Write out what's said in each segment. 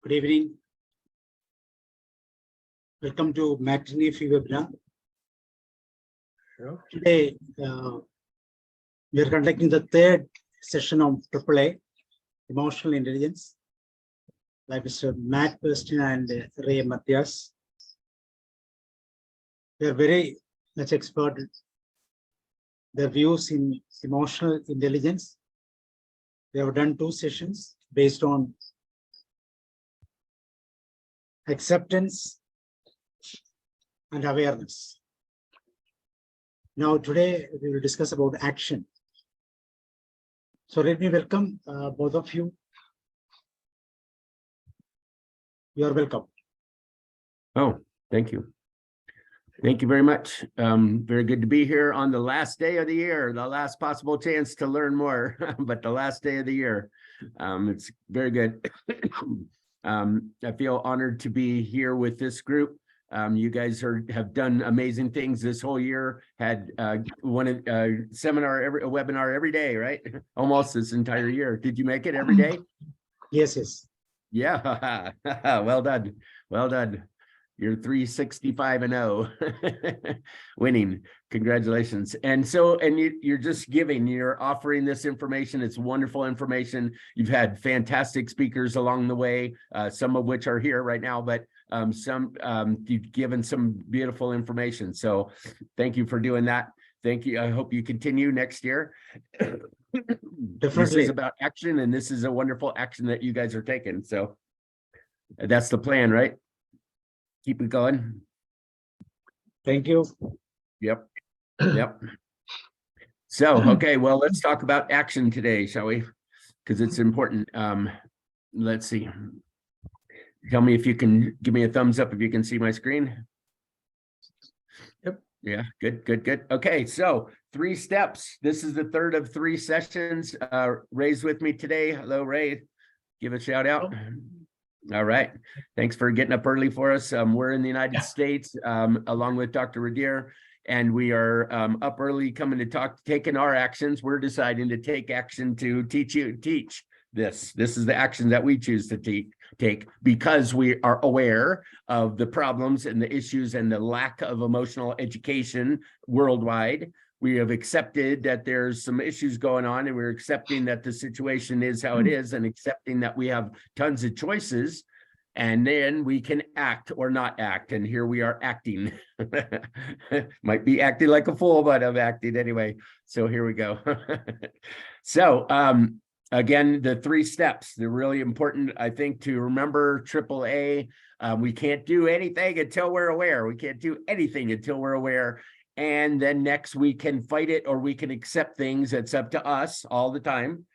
Good evening. Welcome to Matinee Free Webinar. Today, we are conducting the third session of AAA, Emotional Intelligence, by Mr. Matt Perelstein and Ray Matias. They are very much expert. Their views in emotional intelligence. They have done 2 sessions based on acceptance and awareness. Now today we will discuss about action. So let me welcome both of you. You are welcome. Oh, thank you. Thank you very much. Very good to be here on the last day of the year, the last possible chance to learn more, but the last day of the year. It's very good. I feel honored to be here with this group. You guys have done amazing things this whole year. Had one seminar, a webinar every day, right? Almost this entire year. Did you make it every day? Yes. Yeah. Well done. Well done. You're 365-0 winning. Congratulations. And so, you're just giving, you're offering this information. It's wonderful information. You've had fantastic speakers along the way, some of which are here right now, but some you've given some beautiful information. So thank you for doing that. Thank you. I hope you continue next year. This is about action, and this is a wonderful action that you guys are taking. So that's the plan, right? Keep it going. Thank you. Yep. So, okay, well, let's talk about action today, shall we? Because it's important. Let's see. Tell me if you can give me a thumbs up if you can see my screen. Yep. Yeah, good. Okay, so 3 steps. This is the third of 3 sessions. Ray's with me today. Hello, Ray. Give a shout out. All right. Thanks for getting up early for us. We're in the United States, along with Dr. Radir, and we are up early coming to taking our actions. We're deciding to take action to teach this. This is the action that we choose to take because we are aware of the problems and the issues and the lack of emotional education worldwide. We have accepted that there's some issues going on, and we're accepting that the situation is how it is, and accepting that we have tons of choices, and then we can act or not act. And here we are acting. Might be acting like a fool, but I'm acting anyway. So here we go. So again, the 3 steps, they're really important, I think, to remember. AAA, we can't do anything until we're aware. We can't do anything until we're aware. And then next we can fight it, or we can accept things. It's up to us all the time.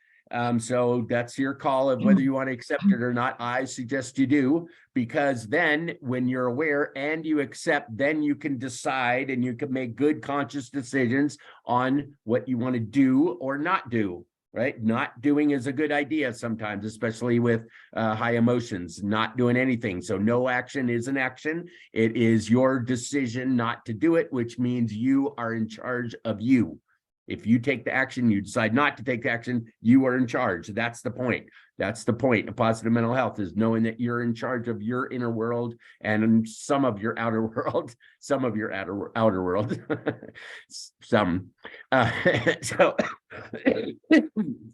So that's your call of whether you want to accept it or not. I suggest you do, because then when you're aware and you accept, then you can decide and you can make good conscious decisions on what you want to do or not do. Right? Not doing is a good idea sometimes, especially with high emotions, not doing anything. So no action is an action. It is your decision not to do it, which means you are in charge of you. If you take the action, you decide not to take the action, you are in charge. That's the point. That's the point of positive mental health, is knowing that you're in charge of your inner world and some of your outer world, some of your outer world, some. So,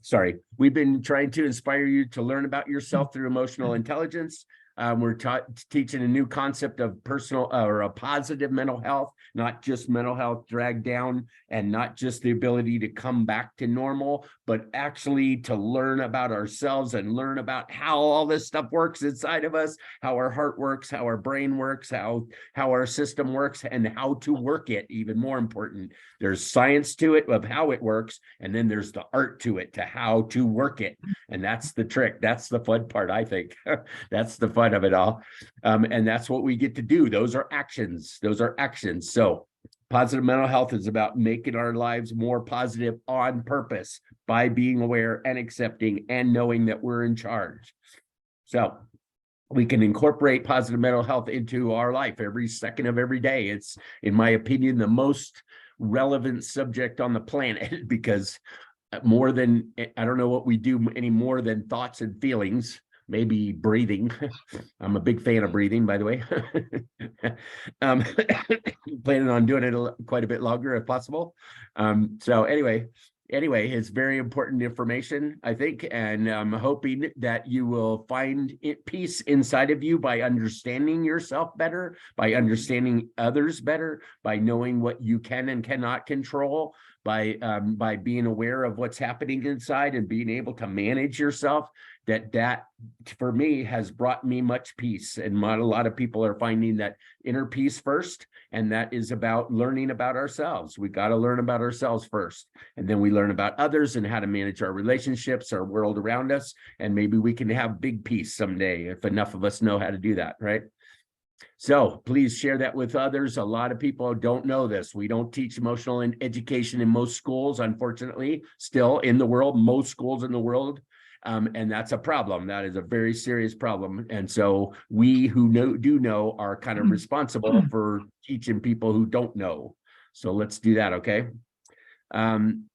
sorry, we've been trying to inspire you to learn about yourself through emotional intelligence. We're teaching a new concept of personal or a positive mental health, not just mental health dragged down, and not just the ability to come back to normal, but actually to learn about ourselves and learn about how all this stuff works inside of us, how our heart works, how our brain works, how our system works, and how to work it. Even more important, there's science to it of how it works, and then there's the art to it, to how to work it. And that's the trick. That's the fun part, I think. That's the fun of it all. And that's what we get to do. Those are actions. So positive mental health is about making our lives more positive on purpose by being aware and accepting and knowing that we're in charge. So we can incorporate positive mental health into our life every second of every day. It's, in my opinion, the most relevant subject on the planet, because more than, I don't know what we do any more than thoughts and feelings. maybe breathing. I'm a big fan of breathing, by the way. Planning on doing it quite a bit longer if possible. So anyway, it's very important information, I think, and I'm hoping that you will find peace inside of you by understanding yourself better, by understanding others better, by knowing what you can and cannot control, by being aware of what's happening inside and being able to manage yourself. That for me has brought me much peace, and a lot of people are finding that inner peace first, and that is about learning about ourselves. We got to learn about ourselves first, and then we learn about others and how to manage our relationships, our world around us, and maybe we can have big peace someday if enough of us know how to do that, right? So please share that with others. A lot of people don't know this. We don't teach emotional education in most schools, unfortunately, still in the world, most schools in the world. And that's a problem. That is a very serious problem. And so we who do know are kind of responsible for teaching people who don't know. So let's do that, okay? I'm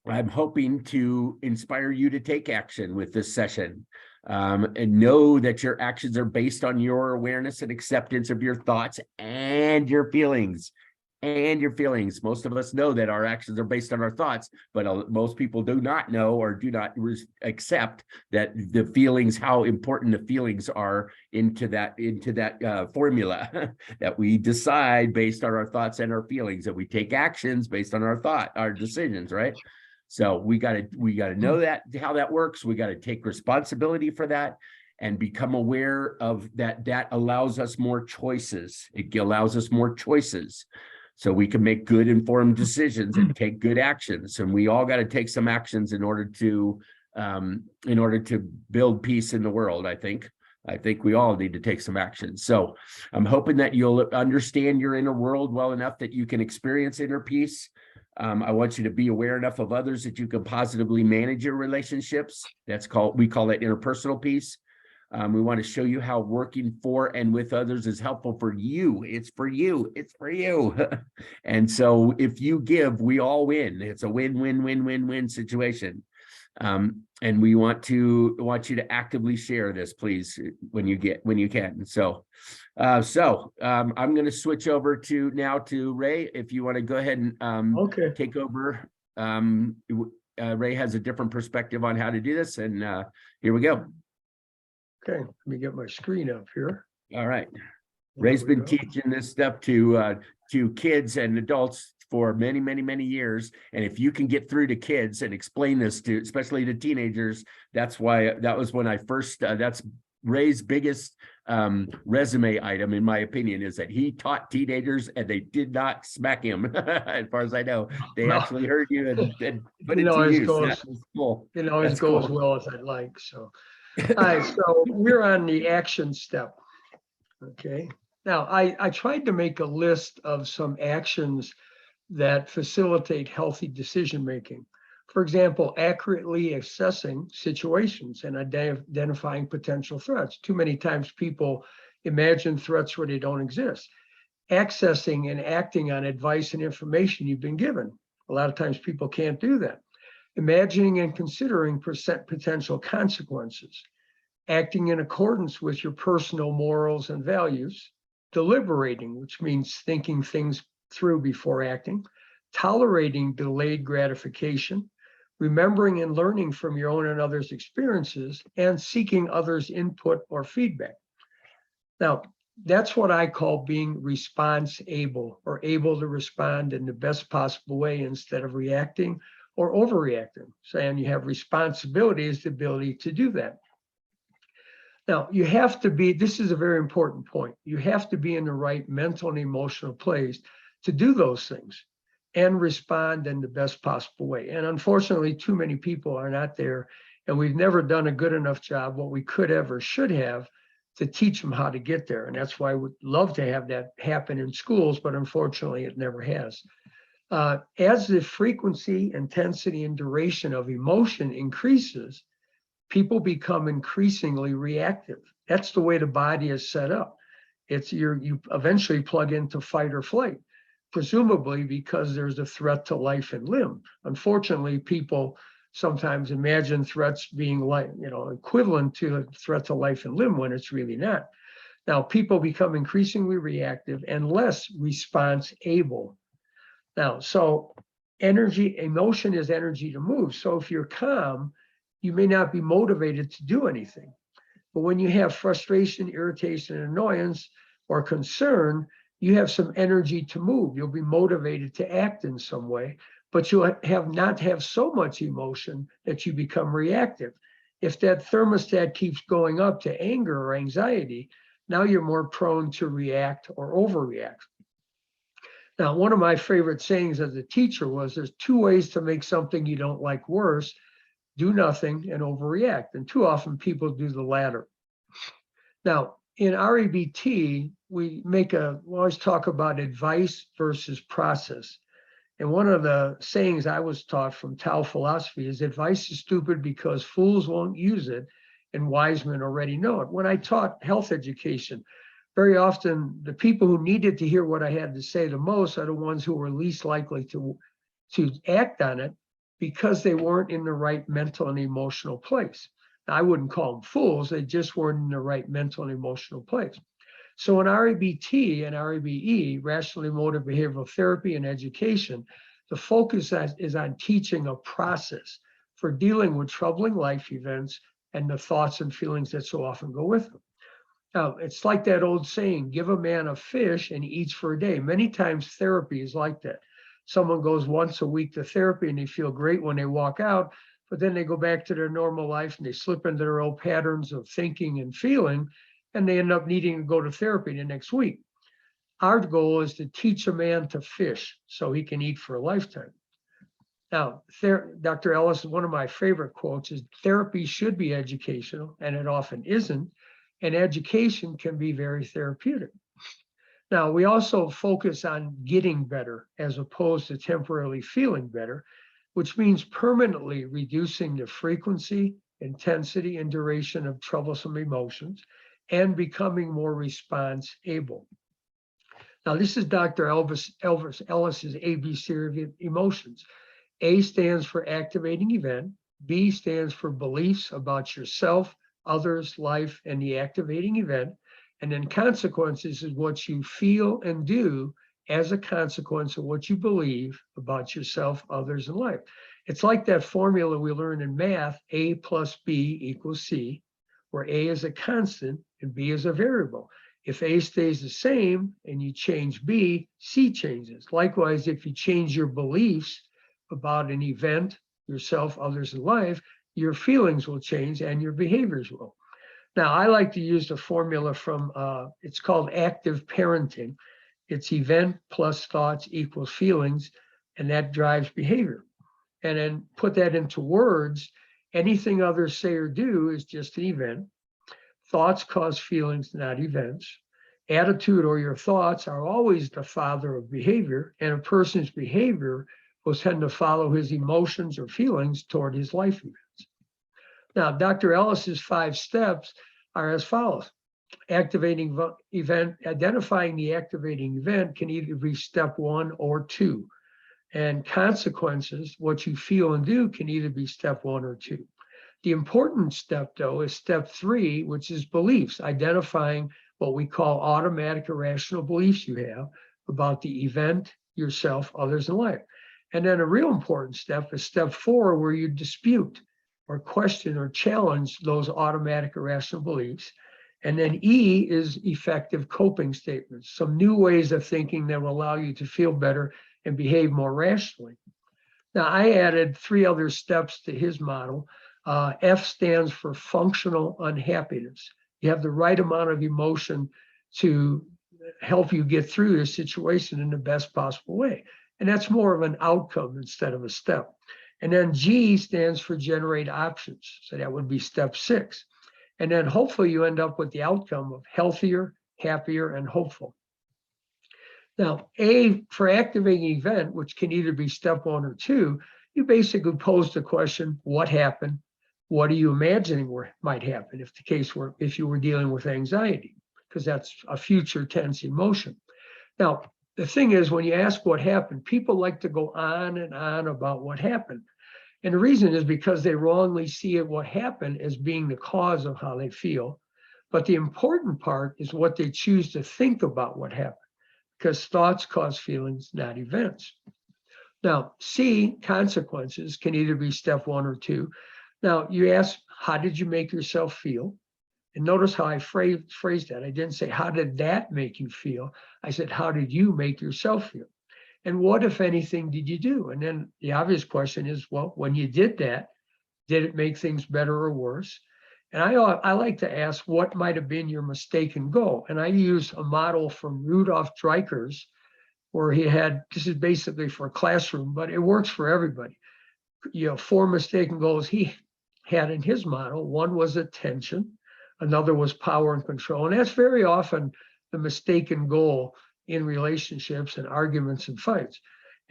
hoping to inspire you to take action with this session. And know that your actions are based on your awareness and acceptance of your thoughts and your feelings. Most of us know that our actions are based on our thoughts, but most people do not know or do not accept that the feelings, how important the feelings are into that formula that we decide based on our thoughts and our feelings, that we take actions based on our decisions, right? So we got to know that, how that works. We got to take responsibility for that and become aware of that. That allows us more choices. It allows us more choices so we can make good informed decisions and take good actions. And we all got to take some actions in order to build peace in the world. I think we all need to take some action. So I'm hoping that you'll understand your inner world well enough that you can experience inner peace. I want you to be aware enough of others that you can positively manage your relationships. We call that interpersonal peace. We want to show you how working for and with others is helpful for you. It's for you. And so if you give, we all win. It's a win-win-win-win-win situation. And we want you to actively share this, please, when you can. So I'm going to switch over to Ray. If you want to go ahead and take over. Ray has a different perspective on how to do this, and here we go. Okay, let me get my screen up here. All right. Ray's been teaching this stuff to kids and adults for many, many, many years. And if you can get through to kids and explain this to, especially to teenagers, that's when I first, that's Ray's biggest resume item, in my opinion, is that he taught teenagers and they did not smack him. As far as I know, they actually heard you and put it to use. That was cool. It always goes as well as I'd like. So, all right, so we're on the action step. Okay. Now, I tried to make a list of some actions that facilitate healthy decision-making. For example, accurately assessing situations and identifying potential threats. Too many times people imagine threats where they don't exist. Accessing and acting on advice and information you've been given. A lot of times people can't do that. Imagining and considering potential consequences. Acting in accordance with your personal morals and values. Deliberating, which means thinking things through before acting. Tolerating delayed gratification. Remembering and learning from your own and others' experiences, and seeking others' input or feedback. Now, that's what I call being response-able, or able to respond in the best possible way instead of reacting or overreacting. Saying you have responsibility is the ability to do that. Now, you have to be, this is a very important point, you have to be in the right mental and emotional place to do those things and respond in the best possible way. And unfortunately, too many people are not there, and we've never done a good enough job, what we could have or should have, to teach them how to get there. And that's why we'd love to have that happen in schools, but unfortunately it never has. As the frequency, intensity, and duration of emotion increases, people become increasingly reactive. That's the way the body is set up. You eventually plug into fight or flight, presumably because there's a threat to life and limb. Unfortunately, people sometimes imagine threats being like, equivalent to a threat to life and limb when it's really not. Now, people become increasingly reactive and less response able. Now, so emotion is energy to move. So if you're calm, you may not be motivated to do anything. But when you have frustration, irritation, annoyance, or concern, you have some energy to move. You'll be motivated to act in some way, but you'll not have so much emotion that you become reactive. If that thermostat keeps going up to anger or anxiety, now you're more prone to react or overreact. Now, one of my favorite sayings as a teacher was, there's two ways to make something you don't like worse: do nothing and overreact. And too often people do the latter. Now, in REBT, we always talk about advice versus process. And one of the sayings I was taught from Tao philosophy is, advice is stupid because fools won't use it and wise men already know it. When I taught health education, very often the people who needed to hear what I had to say the most are the ones who were least likely to act on it, because they weren't in the right mental and emotional place. Now, I wouldn't call them fools, they just weren't in the right mental and emotional place. So in REBT and REBE, rational emotive behavioral therapy and education, the focus is on teaching a process for dealing with troubling life events and the thoughts and feelings that so often go with them. Now, it's like that old saying, give a man a fish and he eats for a day. Many times therapy is like that. Someone goes once a week to therapy and they feel great when they walk out, but then they go back to their normal life and they slip into their old patterns of thinking and feeling, and they end up needing to go to therapy the next week. Our goal is to teach a man to fish so he can eat for a lifetime. Now, Dr. Ellis, one of my favorite quotes is, therapy should be educational, and it often isn't, and education can be very therapeutic. Now, we also focus on getting better as opposed to temporarily feeling better, which means permanently reducing the frequency, intensity, and duration of troublesome emotions and becoming more response able. Now, this is Dr. Elvis's ABC of emotions. A stands for activating event. B stands for beliefs about yourself, others, life, and the activating event. And then consequences is what you feel and do as a consequence of what you believe about yourself, others, and life. It's like that formula we learn in math, A plus B equals C, where A is a constant and B is a variable. If A stays the same and you change B, C changes. Likewise, if you change your beliefs about an event, yourself, others, and life, your feelings will change and your behaviors will. Now, I like to use the formula from, it's called active parenting. It's event plus thoughts equals feelings, and that drives behavior. And then put that into words, anything others say or do is just an event. Thoughts cause feelings, not events. Attitude or your thoughts are always the father of behavior, and a person's behavior will tend to follow his emotions or feelings toward his life events. Now, Dr. Ellis's 5 steps are as follows. Activating event, identifying the activating event can either be step 1 or 2. And consequences, what you feel and do, can either be step 1 or 2. The important step, though, is step 3, which is beliefs, identifying what we call automatic irrational beliefs you have about the event, yourself, others, and life. And then a real important step is step 4, where you dispute or question or challenge those automatic irrational beliefs. And then E is effective coping statements, some new ways of thinking that will allow you to feel better and behave more rationally. Now, I added 3 other steps to his model. F stands for functional unhappiness. You have the right amount of emotion to help you get through this situation in the best possible way. And that's more of an outcome instead of a step. And then G stands for generate options. So that would be step 6. And then hopefully you end up with the outcome of healthier, happier, and hopeful. Now, A for activating event, which can either be step 1 or 2, you basically pose the question, what happened? What are you imagining might happen if you were dealing with anxiety? Because that's a future tense emotion. Now, the thing is, when you ask what happened, people like to go on and on about what happened. And the reason is because they wrongly see it, what happened, as being the cause of how they feel. But the important part is what they choose to think about what happened, because thoughts cause feelings, not events. Now, C, consequences, can either be step 1 or 2. Now, you ask, how did you make yourself feel? And notice how I phrased that. I didn't say, how did that make you feel? I said, how did you make yourself feel? And what, if anything, did you do? And then the obvious question is, well, when you did that, did it make things better or worse? And I like to ask, what might have been your mistaken goal? And I use a model from Rudolf Dreikurs, where he had, this is basically for a classroom, but it works for everybody. 4 mistaken goals he had in his model. One was attention, another was power and control. And that's very often the mistaken goal in relationships and arguments and fights.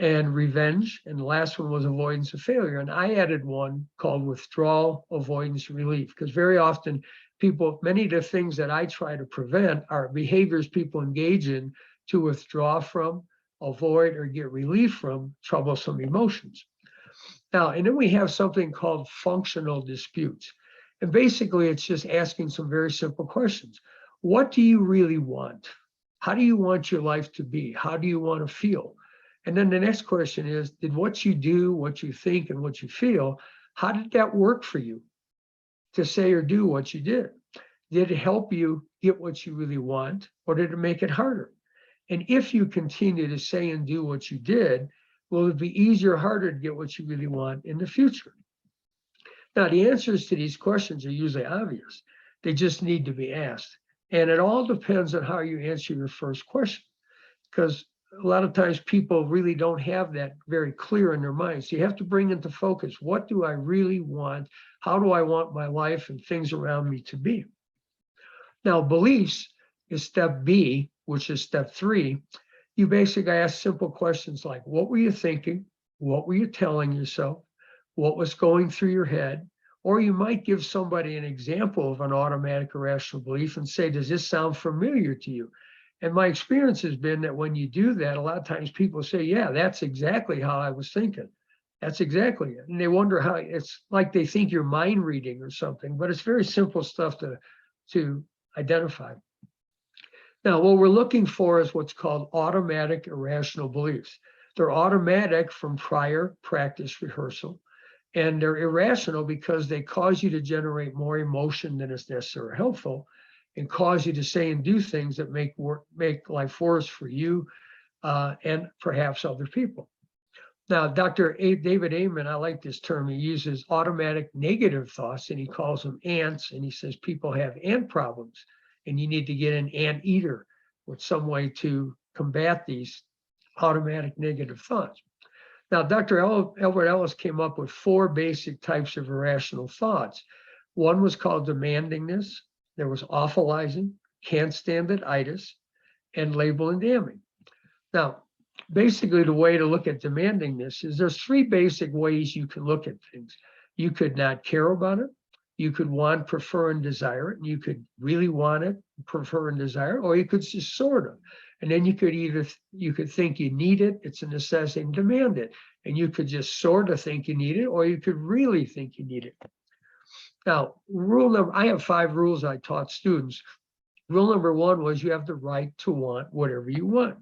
And revenge, and the last one was avoidance of failure. And I added one called withdrawal, avoidance, relief, because very often people, many of the things that I try to prevent are behaviors people engage in to withdraw from, avoid, or get relief from troublesome emotions. Now, and then we have something called functional disputes. And basically, it's just asking some very simple questions. What do you really want? How do you want your life to be? How do you want to feel? And then the next question is, did what you do, what you think, and what you feel, how did that work for you to say or do what you did? Did it help you get what you really want, or did it make it harder? And if you continue to say and do what you did, will it be easier or harder to get what you really want in the future? Now, the answers to these questions are usually obvious. They just need to be asked. And it all depends on how you answer your first question, because a lot of times people really don't have that very clear in their minds. So you have to bring into focus, what do I really want? How do I want my life and things around me to be? Now, beliefs is step B, which is step 3. You basically ask simple questions like, what were you thinking? What were you telling yourself? What was going through your head? Or you might give somebody an example of an automatic irrational belief and say, does this sound familiar to you? And my experience has been that when you do that, a lot of times people say, yeah, that's exactly how I was thinking. That's exactly it. And they wonder how, it's like they think you're mind reading or something, but it's very simple stuff to identify. Now, what we're looking for is what's called automatic irrational beliefs. They're automatic from prior practice rehearsal, and they're irrational because they cause you to generate more emotion than is necessary or helpful, and cause you to say and do things that make life worse for you and perhaps other people. Now, Dr. David Amen, I like this term, he uses automatic negative thoughts, and he calls them ants, and he says people have ant problems, and you need to get an anteater with some way to combat these automatic negative thoughts. Now, Dr. Albert Ellis came up with 4 basic types of irrational thoughts. One was called demandingness. There was awfulizing, can't stand it-itis, and label and damning. Now, basically, the way to look at demandingness is there's 3 basic ways you can look at things. You could not care about it. You could want, prefer, and desire it, and you could really want it, prefer, and desire it, or you could just sort of. And then you could think you need it, it's a necessity, and demand it. And you could just sort of think you need it, or you could really think you need it. Now, I have 5 rules I taught students. Rule number 1 was you have the right to want whatever you want.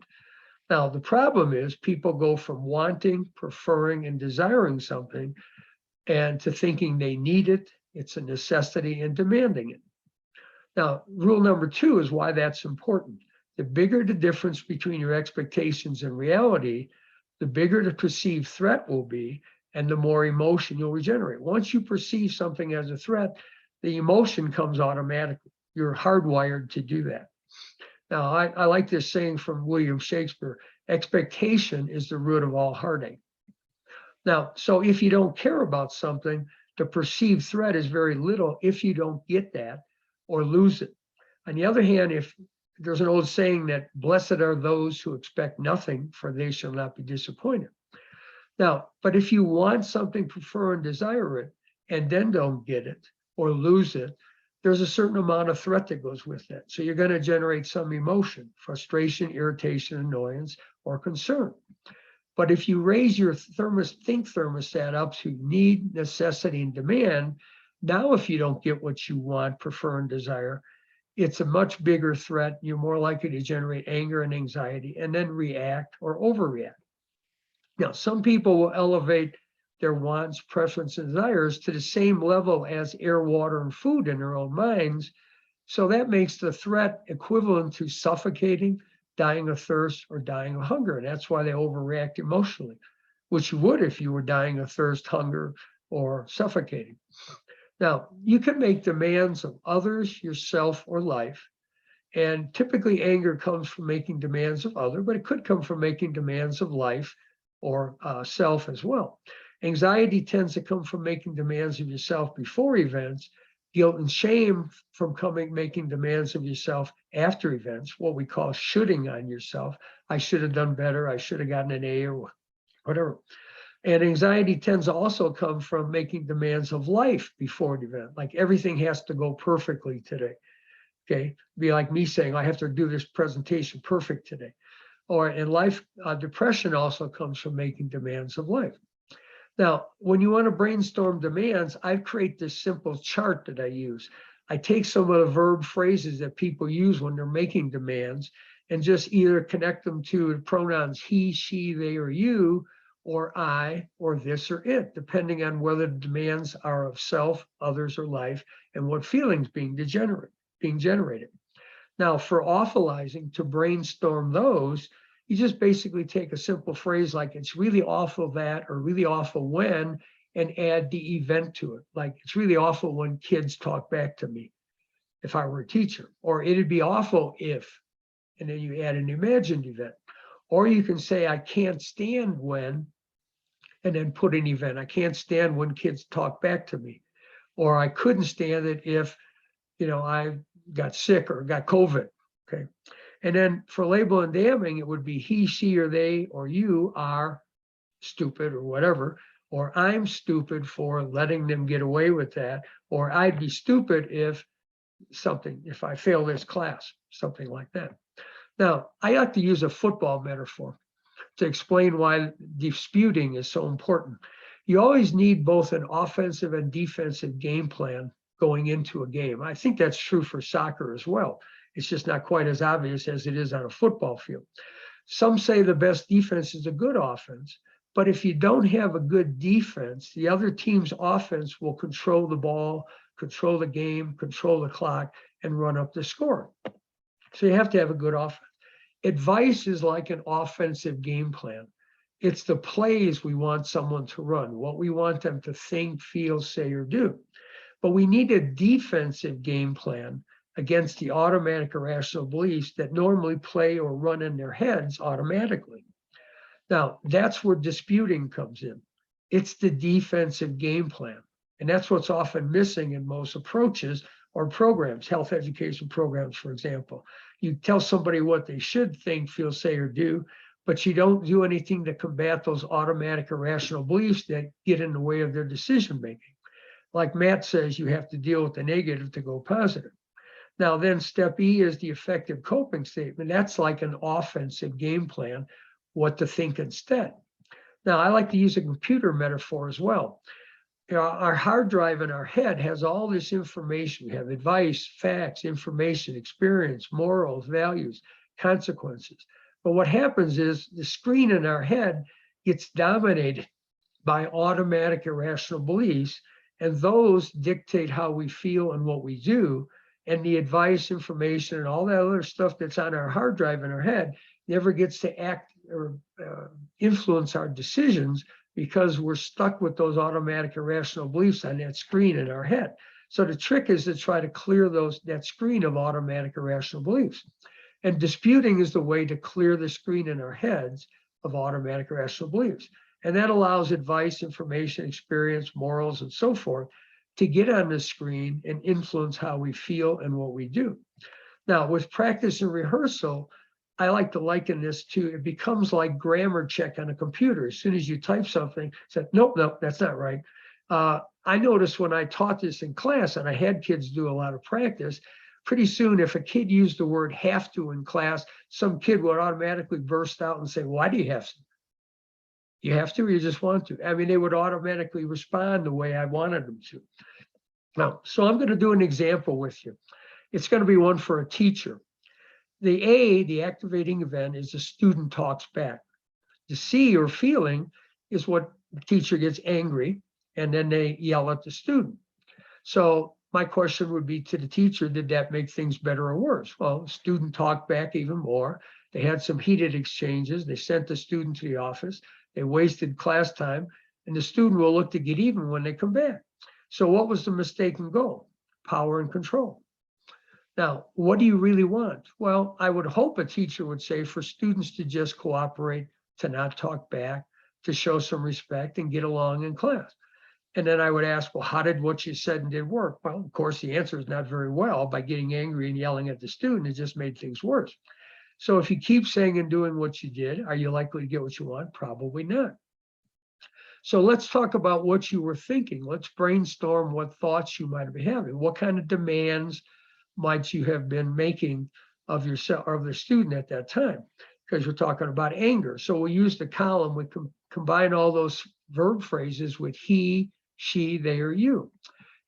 Now, the problem is people go from wanting, preferring, and desiring something and to thinking they need it, it's a necessity, and demanding it. Now, rule number 2 is why that's important. The bigger the difference between your expectations and reality, the bigger the perceived threat will be, and the more emotion you'll regenerate. Once you perceive something as a threat, the emotion comes automatically. You're hardwired to do that. Now, I like this saying from William Shakespeare, expectation is the root of all heartache. Now, so if you don't care about something, the perceived threat is very little if you don't get that or lose it. On the other hand, if there's an old saying that blessed are those who expect nothing, for they shall not be disappointed. Now, but if you want something, prefer and desire it, and then don't get it or lose it, there's a certain amount of threat that goes with that. So you're going to generate some emotion, frustration, irritation, annoyance, or concern. But if you raise your think thermostat up to need, necessity, and demand, now if you don't get what you want, prefer, and desire, it's a much bigger threat. You're more likely to generate anger and anxiety and then react or overreact. Now, some people will elevate their wants, preferences, and desires to the same level as air, water, and food in their own minds. So that makes the threat equivalent to suffocating, dying of thirst, or dying of hunger. And that's why they overreact emotionally, which you would if you were dying of thirst, hunger, or suffocating. Now, you can make demands of others, yourself, or life. And typically anger comes from making demands of other, but it could come from making demands of life or self as well. Anxiety tends to come from making demands of yourself before events. Guilt and shame from making demands of yourself after events, what we call shoulding on yourself. I should have done better. I should have gotten an A or whatever. And anxiety tends to also come from making demands of life before an event, like everything has to go perfectly today. Okay, be like me saying, I have to do this presentation perfect today. Or in life, depression also comes from making demands of life. Now, when you want to brainstorm demands, I create this simple chart that I use. I take some of the verb phrases that people use when they're making demands and just either connect them to the pronouns he, she, they, or you, or I, or this, or it, depending on whether the demands are of self, others, or life, and what feelings being generated. Now, for awfulizing, to brainstorm those, you just basically take a simple phrase like it's really awful that, or really awful when, and add the event to it. Like it's really awful when kids talk back to me if I were a teacher, or it'd be awful if, and then you add an imagined event. Or you can say, I can't stand when, and then put an event. I can't stand when kids talk back to me. Or I couldn't stand it if, I got sick or got COVID, okay? And then for label and damning, it would be he, she, or they, or you are stupid or whatever, or I'm stupid for letting them get away with that, or I'd be stupid if I fail this class, something like that. Now, I like to use a football metaphor to explain why disputing is so important. You always need both an offensive and defensive game plan going into a game. I think that's true for soccer as well. It's just not quite as obvious as it is on a football field. Some say the best defense is a good offense, but if you don't have a good defense, the other team's offense will control the ball, control the game, control the clock, and run up the score. So you have to have a good offense. Advice is like an offensive game plan. It's the plays we want someone to run, what we want them to think, feel, say, or do. But we need a defensive game plan against the automatic irrational beliefs that normally play or run in their heads automatically. Now, that's where disputing comes in. It's the defensive game plan. And that's what's often missing in most approaches or programs, health education programs, for example. You tell somebody what they should think, feel, say, or do, but you don't do anything to combat those automatic irrational beliefs that get in the way of their decision making. Like Matt says, you have to deal with the negative to go positive. Now, then step E is the effective coping statement. That's like an offensive game plan, what to think instead. Now, I like to use a computer metaphor as well. Our hard drive in our head has all this information. We have advice, facts, information, experience, morals, values, consequences. But what happens is the screen in our head gets dominated by automatic irrational beliefs, and those dictate how we feel and what we do. And the advice, information, and all that other stuff that's on our hard drive in our head never gets to act or influence our decisions because we're stuck with those automatic irrational beliefs on that screen in our head. So the trick is to try to clear that screen of automatic irrational beliefs. And disputing is the way to clear the screen in our heads of automatic irrational beliefs. And that allows advice, information, experience, morals, and so forth to get on the screen and influence how we feel and what we do. Now, with practice and rehearsal, I like to liken this to, it becomes like grammar check on a computer. As soon as you type something, say, nope, that's not right. I noticed when I taught this in class, and I had kids do a lot of practice, pretty soon if a kid used the word have to in class, some kid would automatically burst out and say, why do you have to? You have to, or you just want to? I mean, they would automatically respond the way I wanted them to. Now, so I'm going to do an example with you. It's going to be one for a teacher. The A, the activating event, is the student talks back. The C, or feeling, is what the teacher gets angry and then they yell at the student. So my question would be to the teacher, did that make things better or worse? Well, the student talked back even more. They had some heated exchanges. They sent the student to the office. They wasted class time, and the student will look to get even when they come back. So what was the mistaken goal? Power and control. Now, what do you really want? Well, I would hope a teacher would say for students to just cooperate, to not talk back, to show some respect and get along in class. And then I would ask, well, how did what you said and did work? Well, of course, the answer is not very well. By getting angry and yelling at the student, it just made things worse. So if you keep saying and doing what you did, are you likely to get what you want? Probably not. So let's talk about what you were thinking. Let's brainstorm what thoughts you might be having. What kind of demands might you have been making of yourself or of the student at that time? Because we're talking about anger. So we use the column, we combine all those verb phrases with he, she, they, or you.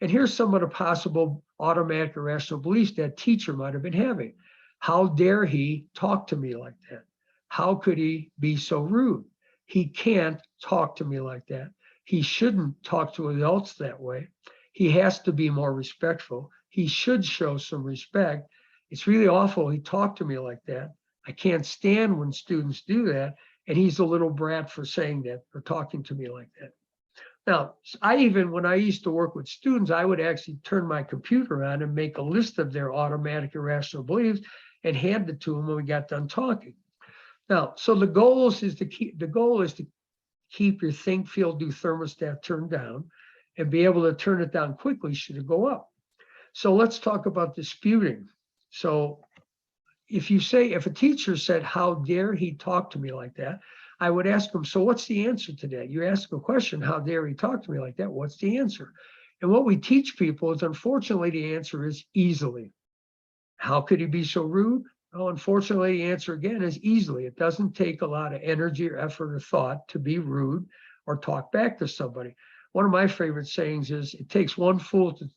And here's some of the possible automatic irrational beliefs that teacher might have been having. How dare he talk to me like that? How could he be so rude? He can't talk to me like that. He shouldn't talk to adults that way. He has to be more respectful. He should show some respect. It's really awful he talked to me like that. I can't stand when students do that. And he's a little brat for saying that or talking to me like that. Now, when I used to work with students, I would actually turn my computer on and make a list of their automatic irrational beliefs and hand it to them when we got done talking. Now, so the goal is to keep your think, feel, do thermostat turned down and be able to turn it down quickly should it go up. So let's talk about disputing. So if a teacher said, how dare he talk to me like that? I would ask them, so what's the answer to that? You ask a question, how dare he talk to me like that? What's the answer? And what we teach people is, unfortunately, the answer is easily. How could he be so rude? Well, unfortunately, the answer again is easily. It doesn't take a lot of energy or effort or thought to be rude or talk back to somebody. One of my favorite sayings is, it takes one fool to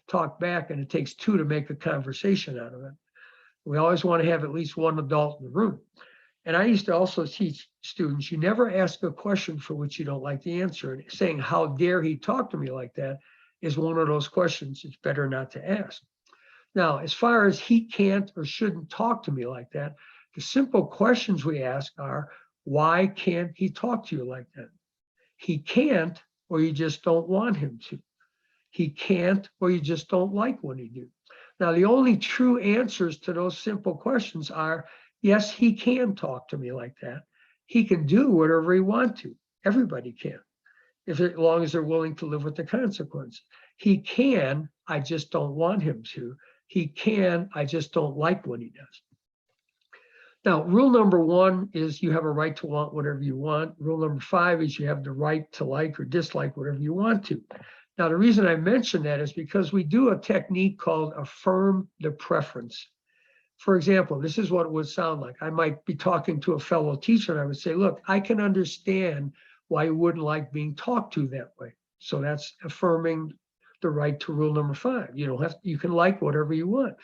talk back and it takes two to make a conversation out of it. We always want to have at least one adult in the room. And I used to also teach students, you never ask a question for which you don't like the answer. And saying, how dare he talk to me like that, is one of those questions it's better not to ask. Now, as far as he can't or shouldn't talk to me like that, the simple questions we ask are, why can't he talk to you like that? He can't, or you just don't want him to. He can't, or you just don't like when he do. Now, the only true answers to those simple questions are, yes, he can talk to me like that. He can do whatever he wants to. Everybody can, as long as they're willing to live with the consequences. He can, I just don't want him to. He can, I just don't like when he does. Now, rule number 1 is you have a right to want whatever you want. Rule number 5 is you have the right to like or dislike whatever you want to. Now, the reason I mention that is because we do a technique called affirm the preference. For example, this is what it would sound like. I might be talking to a fellow teacher and I would say, look, I can understand why you wouldn't like being talked to that way. So that's affirming the right to rule number 5. You can like whatever you want,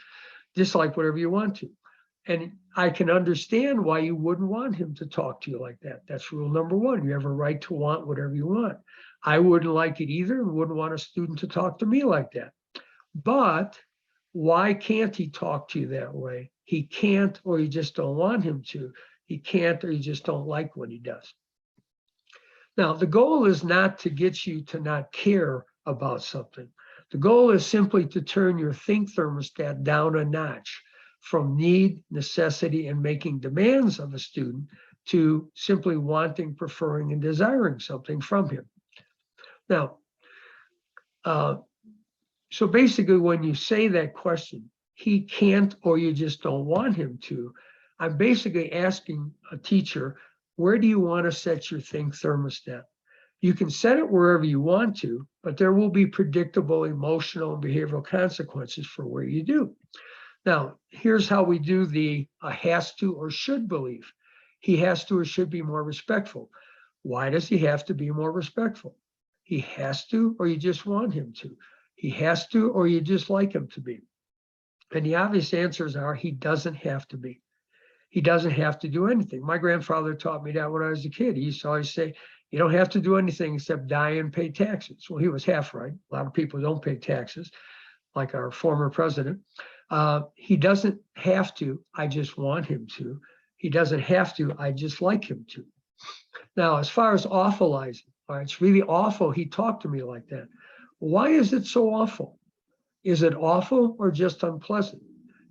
dislike whatever you want to. And I can understand why you wouldn't want him to talk to you like that. That's rule number 1. You have a right to want whatever you want. I wouldn't like it either and wouldn't want a student to talk to me like that. But why can't he talk to you that way? He can't, or you just don't want him to. He can't, or you just don't like when he does. Now, the goal is not to get you to not care about something. The goal is simply to turn your think thermostat down a notch from need, necessity, and making demands of a student to simply wanting, preferring, and desiring something from him. Now, so basically, when you say that question, he can't, or you just don't want him to, I'm basically asking a teacher, where do you want to set your think thermostat? You can set it wherever you want to, but there will be predictable emotional and behavioral consequences for where you do. Now, here's how we do the has to or should belief. He has to or should be more respectful. Why does he have to be more respectful? He has to, or you just want him to? He has to, or you just like him to be? And the obvious answers are he doesn't have to be. He doesn't have to do anything. My grandfather taught me that when I was a kid. He used to always say, you don't have to do anything except die and pay taxes. Well, he was half right. A lot of people don't pay taxes, like our former president. He doesn't have to. I just want him to. He doesn't have to. I just like him to. Now, as far as awfulizing, all right, it's really awful he talked to me like that. Why is it so awful? Is it awful or just unpleasant?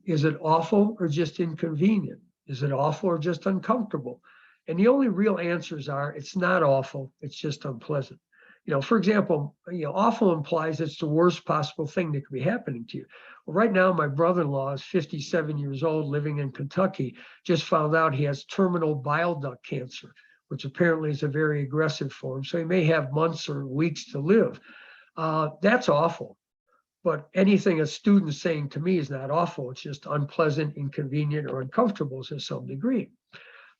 Is it awful or just inconvenient? Is it awful or just uncomfortable? And the only real answers are it's not awful, it's just unpleasant. You know, for example, awful implies it's the worst possible thing that could be happening to you. Well, right now, my brother-in-law is 57 years old, living in Kentucky, just found out he has terminal bile duct cancer, which apparently is a very aggressive form. So he may have months or weeks to live. That's awful. But anything a student's saying to me is not awful. It's just unpleasant, inconvenient, or uncomfortable to some degree.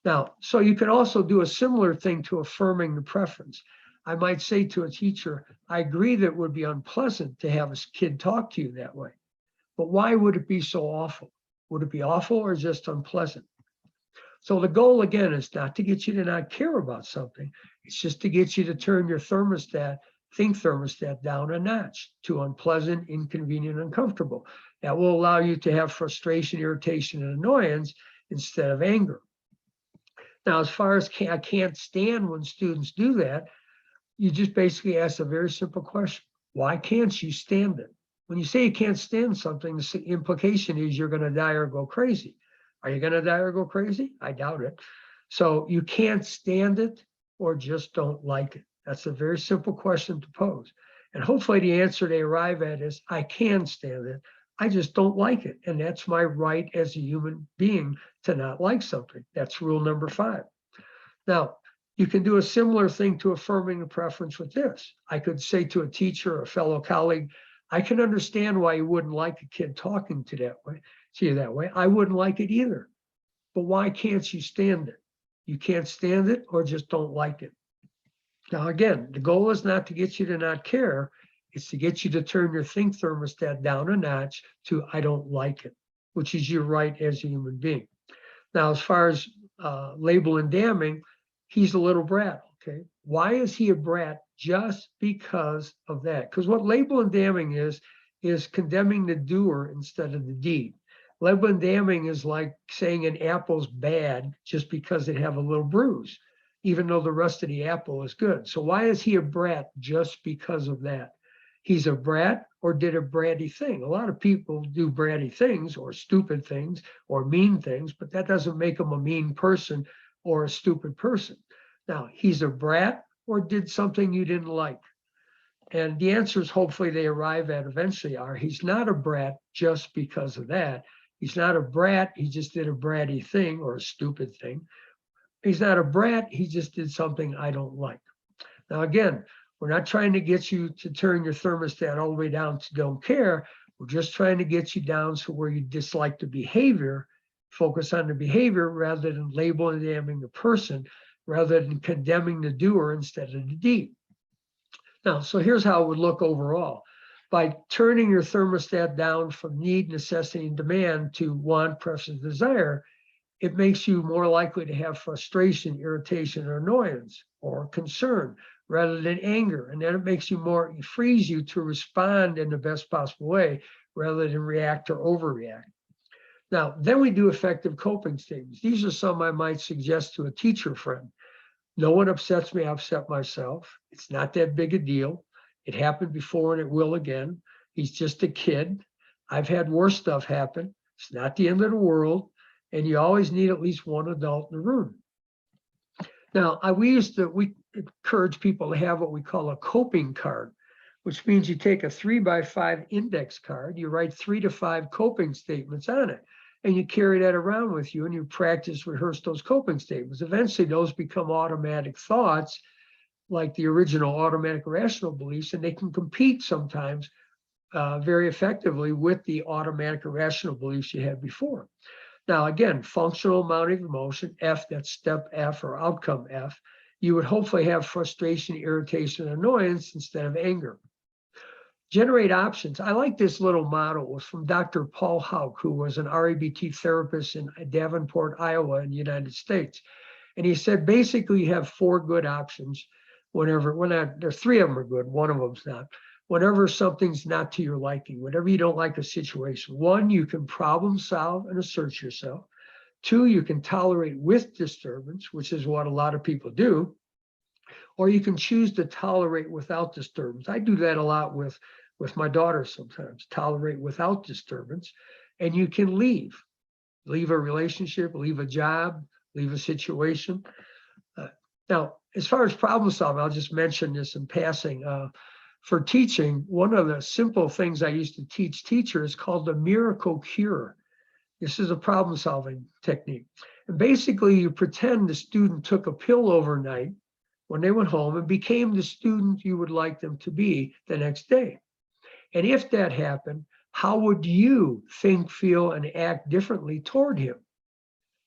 Now, so you can also do a similar thing to affirming the preference. I might say to a teacher, I agree that it would be unpleasant to have a kid talk to you that way. But why would it be so awful? Would it be awful or just unpleasant? So the goal, again, is not to get you to not care about something. It's just to get you to turn your think thermostat down a notch to unpleasant, inconvenient, uncomfortable. That will allow you to have frustration, irritation, and annoyance instead of anger. Now, as far as I can't stand when students do that, you just basically ask a very simple question. Why can't you stand it? When you say you can't stand something, the implication is you're going to die or go crazy. Are you going to die or go crazy? I doubt it. So you can't stand it or just don't like it. That's a very simple question to pose. And hopefully the answer they arrive at is, I can stand it. I just don't like it. And that's my right as a human being to not like something. That's rule number 5. Now, you can do a similar thing to affirming a preference with this. I could say to a teacher or a fellow colleague, I can understand why you wouldn't like a kid talking to you that way. I wouldn't like it either. But why can't you stand it? You can't stand it or just don't like it. Now, again, the goal is not to get you to not care. It's to get you to turn your think thermostat down a notch to I don't like it, which is your right as a human being. Now, as far as label and damning, he's a little brat, okay? Why is he a brat? Just because of that. Because what label and damning is condemning the doer instead of the deed. Label and damning is like saying an apple's bad just because it have a little bruise, even though the rest of the apple is good. So why is he a brat? Just because of that. He's a brat or did a bratty thing. A lot of people do bratty things or stupid things or mean things, but that doesn't make him a mean person or a stupid person. Now, he's a brat or did something you didn't like. And the answers, hopefully they arrive at eventually are, he's not a brat just because of that. He's not a brat, he just did a bratty thing or a stupid thing. He's not a brat, he just did something I don't like. Now, again, we're not trying to get you to turn your thermostat all the way down to don't care. We're just trying to get you down to where you dislike the behavior, focus on the behavior rather than labeling and damning the person, rather than condemning the doer instead of the deed. Now, so here's how it would look overall. By turning your thermostat down from need, necessity, and demand to want, preference, desire, it makes you more likely to have frustration, irritation, or annoyance, or concern, rather than anger. And then it frees you to respond in the best possible way, rather than react or overreact. Now, then we do effective coping statements. These are some I might suggest to a teacher friend. No one upsets me, I upset myself. It's not that big a deal. It happened before and it will again. He's just a kid. I've had worse stuff happen. It's not the end of the world. And you always need at least one adult in the room. Now, we encourage people to have what we call a coping card, which means you take a 3x5 index card, you write 3 to 5 coping statements on it, and you carry that around with you and you rehearse those coping statements. Eventually, those become automatic thoughts, like the original automatic rational beliefs, and they can compete sometimes very effectively with the automatic irrational beliefs you had before. Now, again, functional mounting emotion, F, that's step F or outcome F, you would hopefully have frustration, irritation, annoyance instead of anger. Generate options. I like this little model. It was from Dr. Paul Houck, who was an REBT therapist in Davenport, Iowa, in the United States. And he said, basically, you have 4 good options there's 3 of them are good, one of them's not. Whenever something's not to your liking, whenever you don't like a situation. 1, you can problem solve and assert yourself. 2, you can tolerate with disturbance, which is what a lot of people do. Or you can choose to tolerate without disturbance. I do that a lot with my daughter sometimes, tolerate without disturbance. And you can leave a relationship, leave a job, leave a situation. Now, as far as problem solving, I'll just mention this in passing. For teaching, one of the simple things I used to teach teachers called the miracle cure. This is a problem solving technique. And basically, you pretend the student took a pill overnight when they went home and became the student you would like them to be the next day. And if that happened, how would you think, feel, and act differently toward him?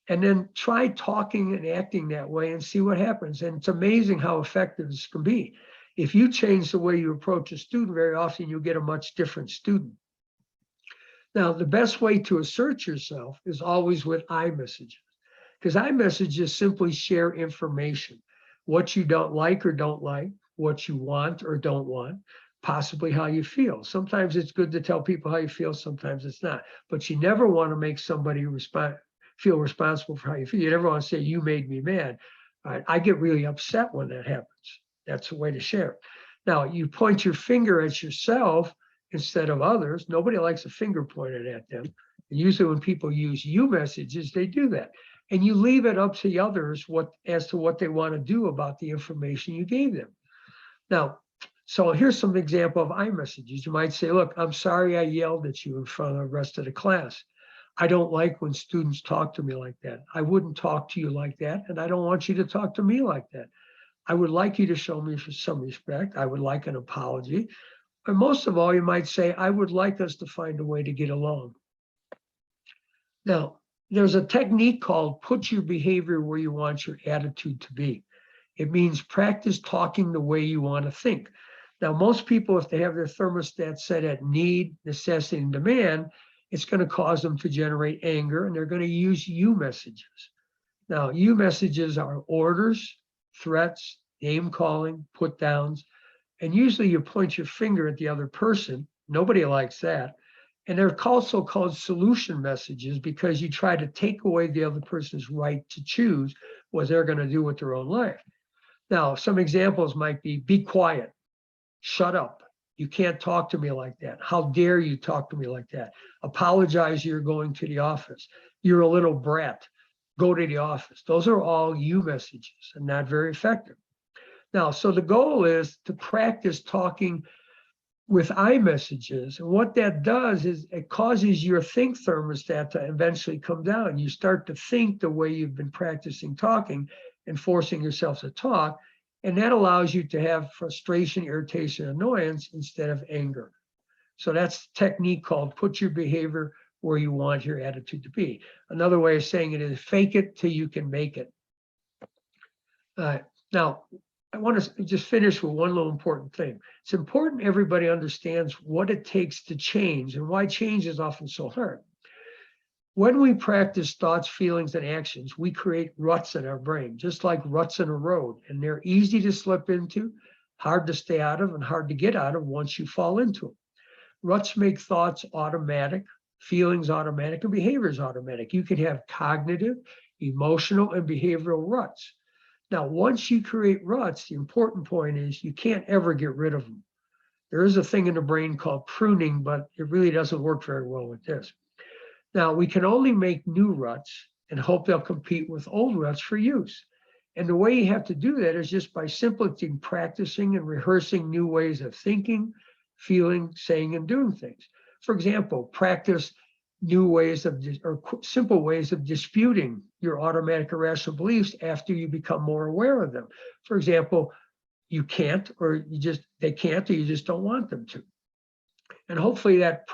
And then try talking and acting that way and see what happens. And it's amazing how effective this can be. If you change the way you approach a student, very often you'll get a much different student. Now, the best way to assert yourself is always with I messages, because I messages simply share information, what you don't like or don't like, what you want or don't want, possibly how you feel. Sometimes it's good to tell people how you feel, sometimes it's not. But you never want to make somebody feel responsible for how you feel. You never want to say, you made me mad. I get really upset when that happens. That's a way to share it. Now, you point your finger at yourself instead of others. Nobody likes a finger pointed at them. And usually when people use you messages, they do that. And you leave it up to the others as to what they want to do about the information you gave them. Now, so here's some example of I messages. You might say, look, I'm sorry I yelled at you in front of the rest of the class. I don't like when students talk to me like that. I wouldn't talk to you like that, and I don't want you to talk to me like that. I would like you to show me some respect. I would like an apology. And most of all, you might say, I would like us to find a way to get along. Now, there's a technique called put your behavior where you want your attitude to be. It means practice talking the way you want to think. Now, most people, if they have their thermostat set at need, necessity, and demand, it's going to cause them to generate anger, and they're going to use you messages. Now, you messages are orders, threats, name calling, put downs, and usually you point your finger at the other person. Nobody likes that. And they're also called solution messages because you try to take away the other person's right to choose what they're going to do with their own life. Now, some examples might be quiet, shut up. You can't talk to me like that. How dare you talk to me like that? Apologize, you're going to the office. You're a little brat. Go to the office. Those are all you messages and not very effective. Now, so the goal is to practice talking with I messages. And what that does is it causes your think thermostat to eventually come down. You start to think the way you've been practicing talking and forcing yourself to talk. And that allows you to have frustration, irritation, annoyance instead of anger. So that's a technique called put your behavior where you want your attitude to be. Another way of saying it is fake it till you can make it. Now, I want to just finish with one little important thing. It's important everybody understands what it takes to change and why change is often so hard. When we practice thoughts, feelings, and actions, we create ruts in our brain, just like ruts in a road, and they're easy to slip into, hard to stay out of, and hard to get out of once you fall into them. Ruts make thoughts automatic, feelings automatic, and behaviors automatic. You can have cognitive, emotional, and behavioral ruts. Now, once you create ruts, the important point is you can't ever get rid of them. There is a thing in the brain called pruning, but it really doesn't work very well with this. Now, we can only make new ruts and hope they'll compete with old ruts for use. And the way you have to do that is just by simply practicing and rehearsing new ways of thinking, feeling, saying, and doing things. For example, practice new ways of, or simple ways of disputing your automatic irrational beliefs after you become more aware of them. For example, you can't, or they can't, or you just don't want them to. And hopefully that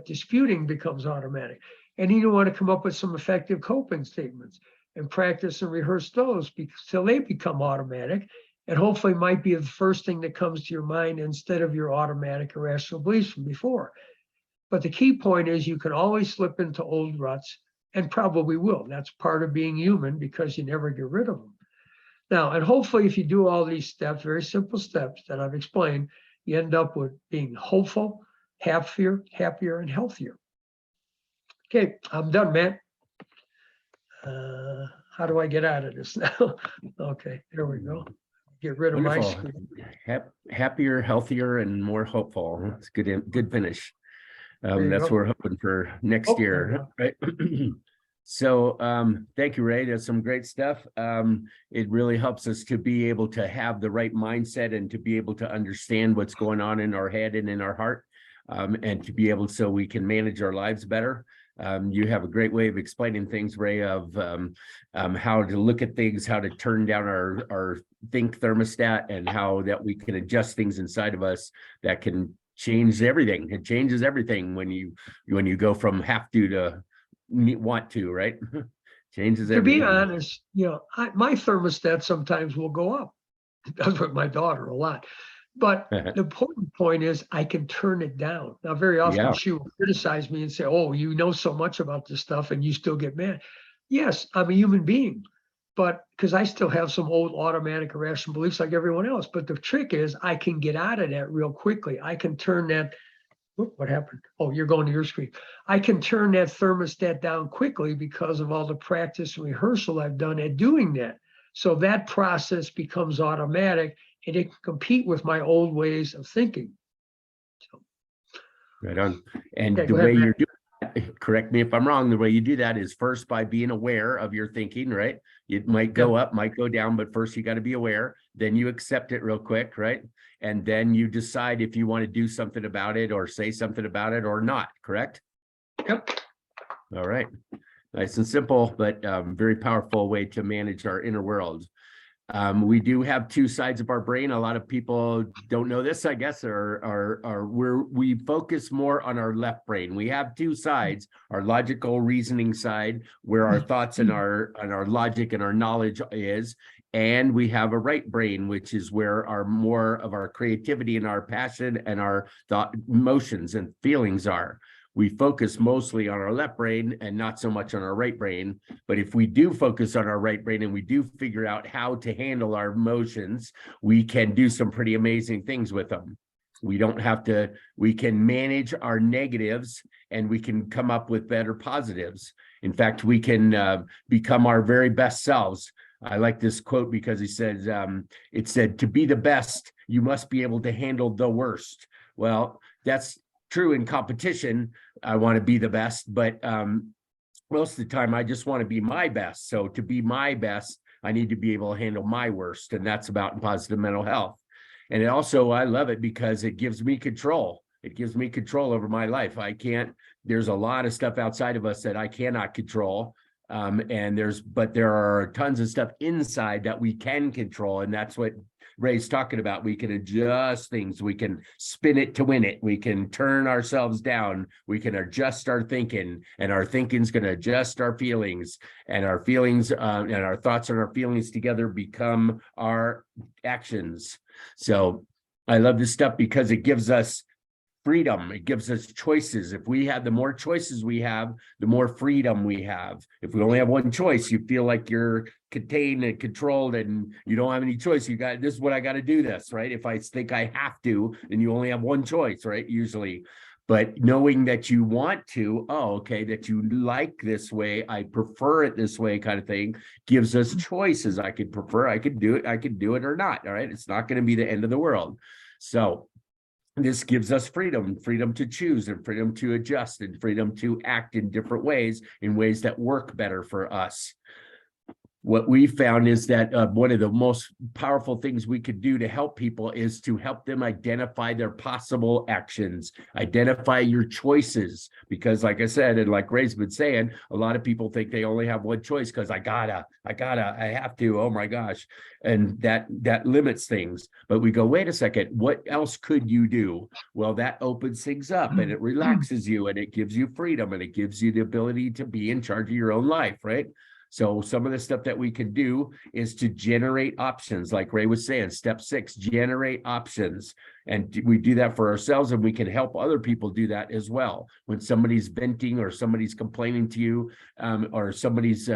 disputing becomes automatic. And you want to come up with some effective coping statements. and practice and rehearse those till they become automatic, and hopefully might be the first thing that comes to your mind instead of your automatic irrational beliefs from before. But the key point is you can always slip into old ruts, and probably will. That's part of being human, because you never get rid of them. Now, and hopefully if you do all these steps, very simple steps that I've explained, you end up with being hopeful, happier, and healthier. Okay, I'm done, Matt. How do I get out of this now? Okay, there we go. Get rid of my Wonderful. screen. Happier, healthier, and more hopeful. It's good finish. you That's go. what we're hoping for next Oh, there year, right? So thank you, Ray. That's some great stuff. It really helps us to be able to have the right mindset and to be able to understand what's going on in our head and in our heart, and to be able so we can manage our lives better. You have a great way of explaining things, Ray, of how to look at things, how to turn down our think thermostat, and how that we can adjust things inside of us that can change everything. It changes everything when you go from have to want to, right? Changes To everything. be honest, my thermostat sometimes will go up. It does with my daughter a lot. But the important point is I can turn it down. Now, very often Yeah. she will criticize me and say, oh, you know so much about this stuff and you still get mad. Yes, I'm a human being, but because I still have some old automatic irrational beliefs like everyone else. But the trick is I can get out of that real quickly. I can turn that. What happened? Oh, you're going to your screen. I can turn that thermostat down quickly because of all the practice and rehearsal I've done at doing that. So that process becomes automatic, and it can compete with my old ways of thinking. So, Right on. And okay, the go ahead, way Matt. you're doing that, correct me if I'm wrong, the way you do that is first by being aware of your thinking, right? It might go up, might go down, but first you got to be aware. Then you accept it real quick, right? And then you decide if you want to do something about it or say something about it or not, correct? Yep. All right. Nice and simple, but very powerful way to manage our inner world. We do have two sides of our brain. A lot of people don't know this, I guess, we focus more on our left brain. We have two sides: our logical reasoning side, where our thoughts and our logic and our knowledge is, and we have a right brain, which is where our more of our creativity and our passion and our thought, emotions and feelings are. We focus mostly on our left brain and not so much on our right brain. But if we do focus on our right brain and we do figure out how to handle our emotions, we can do some pretty amazing things with them. We don't have to, we can manage our negatives and we can come up with better positives. In fact, we can become our very best selves. I like this quote because he says, it said, to be the best, you must be able to handle the worst. Well, that's true in competition. I want to be the best, but most of the time I just want to be my best. So to be my best, I need to be able to handle my worst, and that's about positive mental health. And it also, I love it because it gives me control. It gives me control over my life. There's a lot of stuff outside of us that I cannot control. But there are tons of stuff inside that we can control. And that's what Ray's talking about. We can adjust things. We can spin it to win it. We can turn ourselves down. We can adjust our thinking, and our thinking's going to adjust our feelings, and our feelings and our thoughts and our feelings together become our actions. So I love this stuff because it gives us freedom. It gives us choices. If we have, the more choices we have, the more freedom we have. If we only have one choice, you feel like you're contained and controlled and you don't have any choice. This is what I got to do this, right? If I think I have to, then you only have one choice, right? Usually. But knowing that you want to, that you like this way, I prefer it this way kind of thing, gives us choices. I could prefer, I could do it or not. All right. It's not going to be the end of the world. So this gives us freedom to choose and freedom to adjust and freedom to act in different ways, in ways that work better for us. What we found is that one of the most powerful things we could do to help people is to help them identify their possible actions, identify your choices. Because like I said, and like Ray's been saying, a lot of people think they only have one choice because I have to, oh my gosh. And that limits things. But we go, wait a second, what else could you do? Well, that opens things up and it relaxes you and it gives you freedom and it gives you the ability to be in charge of your own life, right? So some of the stuff that we can do is to generate options, like Ray was saying, step 6, generate options. And we do that for ourselves, and we can help other people do that as well. When somebody's venting or somebody's complaining to you, or somebody's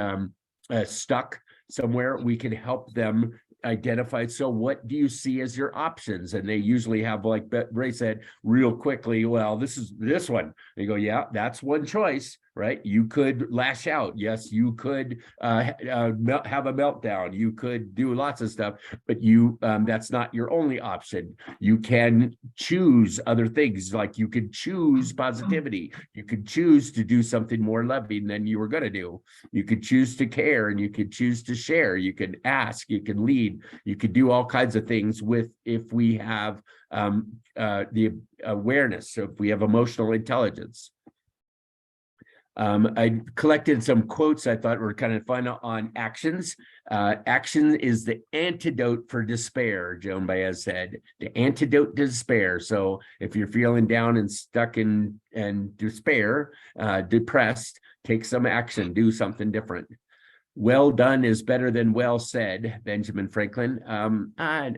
stuck somewhere, we can help them identify. So what do you see as your options? And they usually have, like Ray said, real quickly, well, this is this one. They go, yeah, that's one choice, right? You could lash out. Yes, you could have a meltdown. You could do lots of stuff, but you that's not your only option. You can choose other things, like you could choose positivity. You could choose to do something more loving than you were going to do. You could choose to care, and you could choose to share. You could ask, you can lead. You could do all kinds of things with, if we have the awareness. So if we have emotional intelligence. I collected some quotes I thought were kind of fun on actions. Action is the antidote for despair, Joan Baez said. The antidote to despair. So if you're feeling down and stuck in despair, depressed, take some action, do something different. Well done is better than well said, Benjamin Franklin. I'm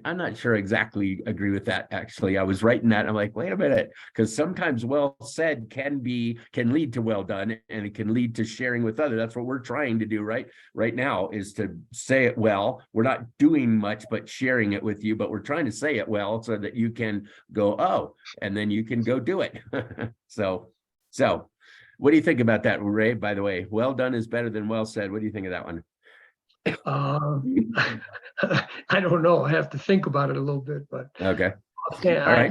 not sure exactly agree with that, actually. I was writing that, I'm like, wait a minute, because sometimes well said can lead to well done, and it can lead to sharing with others. That's what we're trying to do right now, is to say it well. We're not doing much but sharing it with you, but we're trying to say it well so that you can go, oh, and then you can go do it. So what do you think about that, Ray? By the way, well done is better than well said. What do you think of that one? I don't know. I have to think about it a little bit, but okay. Yeah, all right.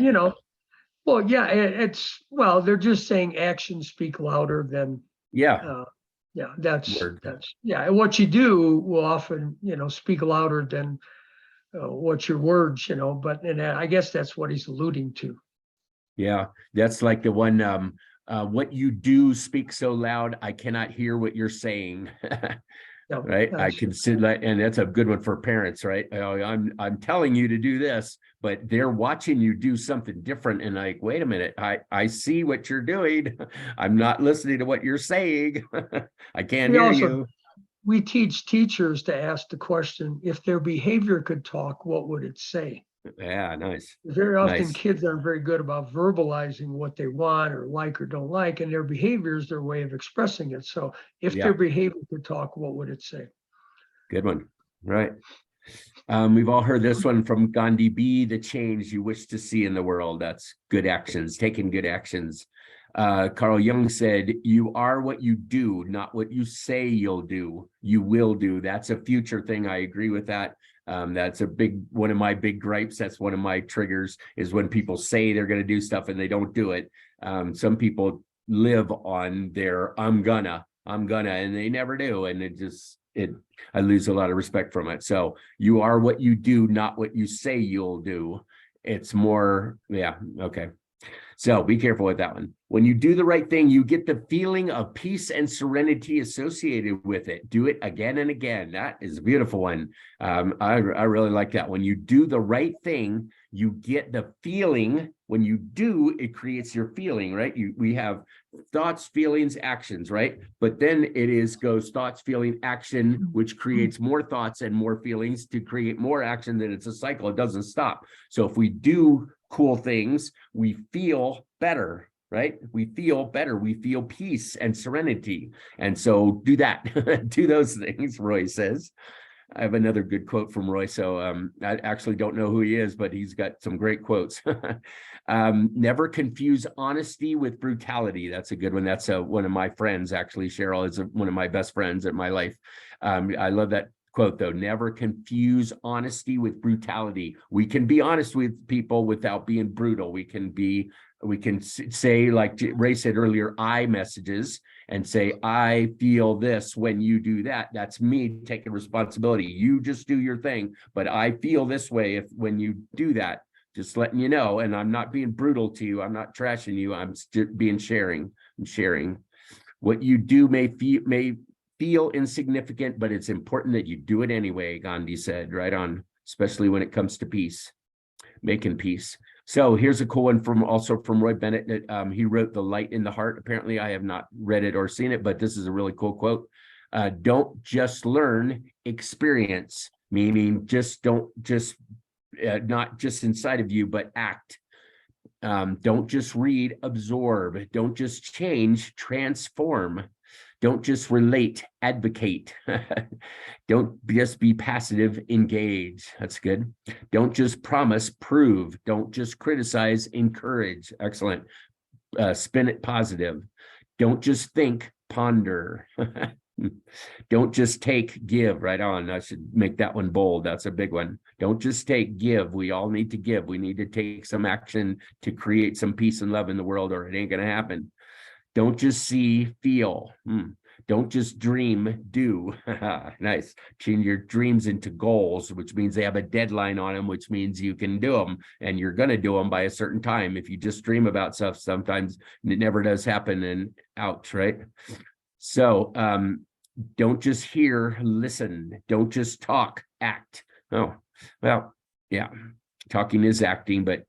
Well, yeah, they're just saying actions speak louder than that's and what you do will often speak louder than what your words, but I guess that's what he's alluding to. Yeah, that's like the one. What you do speaks so loud, I cannot hear what you're saying. Right? I can sit, and that's a good one for parents, right? I'm telling you to do this, but they're watching you do something different, and like, wait a minute, I see what you're doing. I'm not listening to what you're saying. I can't hear you. We teach teachers to ask the question, if their behavior could talk, what would it say? Yeah, nice. Very often kids aren't very good about verbalizing what they want or like or don't like, and their behavior is their way of expressing it. So if their behavior could talk, what would it say? Good one. Right. We've all heard this one from Gandhi: be the change you wish to see in the world. That's good actions, taking good actions. Carl Jung said, you are what you do, not what you say you'll do. You will do. That's a future thing. I agree with that. That's one of my big gripes. That's one of my triggers, is when people say they're going to do stuff and they don't do it. Some people live on their I'm gonna, and they never do. And I lose a lot of respect from it. So you are what you do, not what you say you'll do. It's more, okay. So be careful with that one. When you do the right thing, you get the feeling of peace and serenity associated with it. Do it again and again. That is a beautiful one. I really like that. When you do the right thing, you get the feeling. When you do, it creates your feeling, right? We have thoughts, feelings, actions, right? But then goes thoughts, feeling, action, which creates more thoughts and more feelings to create more action. Then it's a cycle. It doesn't stop. So if we do cool things, we feel better, right? We feel better. We feel peace and serenity. And so do that. Do those things, Roy says. I have another good quote from Roy. So I actually don't know who he is, but he's got some great quotes. Never confuse honesty with brutality. That's a good one. That's one of my friends, actually. Cheryl is one of my best friends in my life. I love that quote, though. Never confuse honesty with brutality. We can be honest with people without being brutal. We can say, like Ray said earlier, I messages, and say, I feel this when you do that. That's me taking responsibility. You just do your thing, but I feel this way when you do that. Just letting you know, and I'm not being brutal to you. I'm not trashing you. I'm being sharing. I'm sharing. What you do may feel insignificant, but it's important that you do it anyway, Gandhi said. Right on, especially when it comes to peace, making peace. So here's a cool one also from Roy Bennett. He wrote The Light in the Heart. Apparently I have not read it or seen it, but this is a really cool quote. Don't just learn, experience, meaning not just inside of you, but act. Don't just read, absorb. Don't just change, transform. Don't just relate, advocate. Don't just be passive, engage. That's good. Don't just promise, prove. Don't just criticize, encourage. Excellent. Spin it positive. Don't just think, ponder. Don't just take, give. Right on. I should make that one bold. That's a big one. Don't just take, give. We all need to give. We need to take some action to create some peace and love in the world, or it ain't going to happen. Don't just see, feel. Don't just dream, do. Nice. Change your dreams into goals, which means they have a deadline on them, which means you can do them, and you're going to do them by a certain time. If you just dream about stuff, sometimes it never does happen, and ouch, right? So don't just hear, listen. Don't just talk, act. Oh, well, yeah, talking is acting, but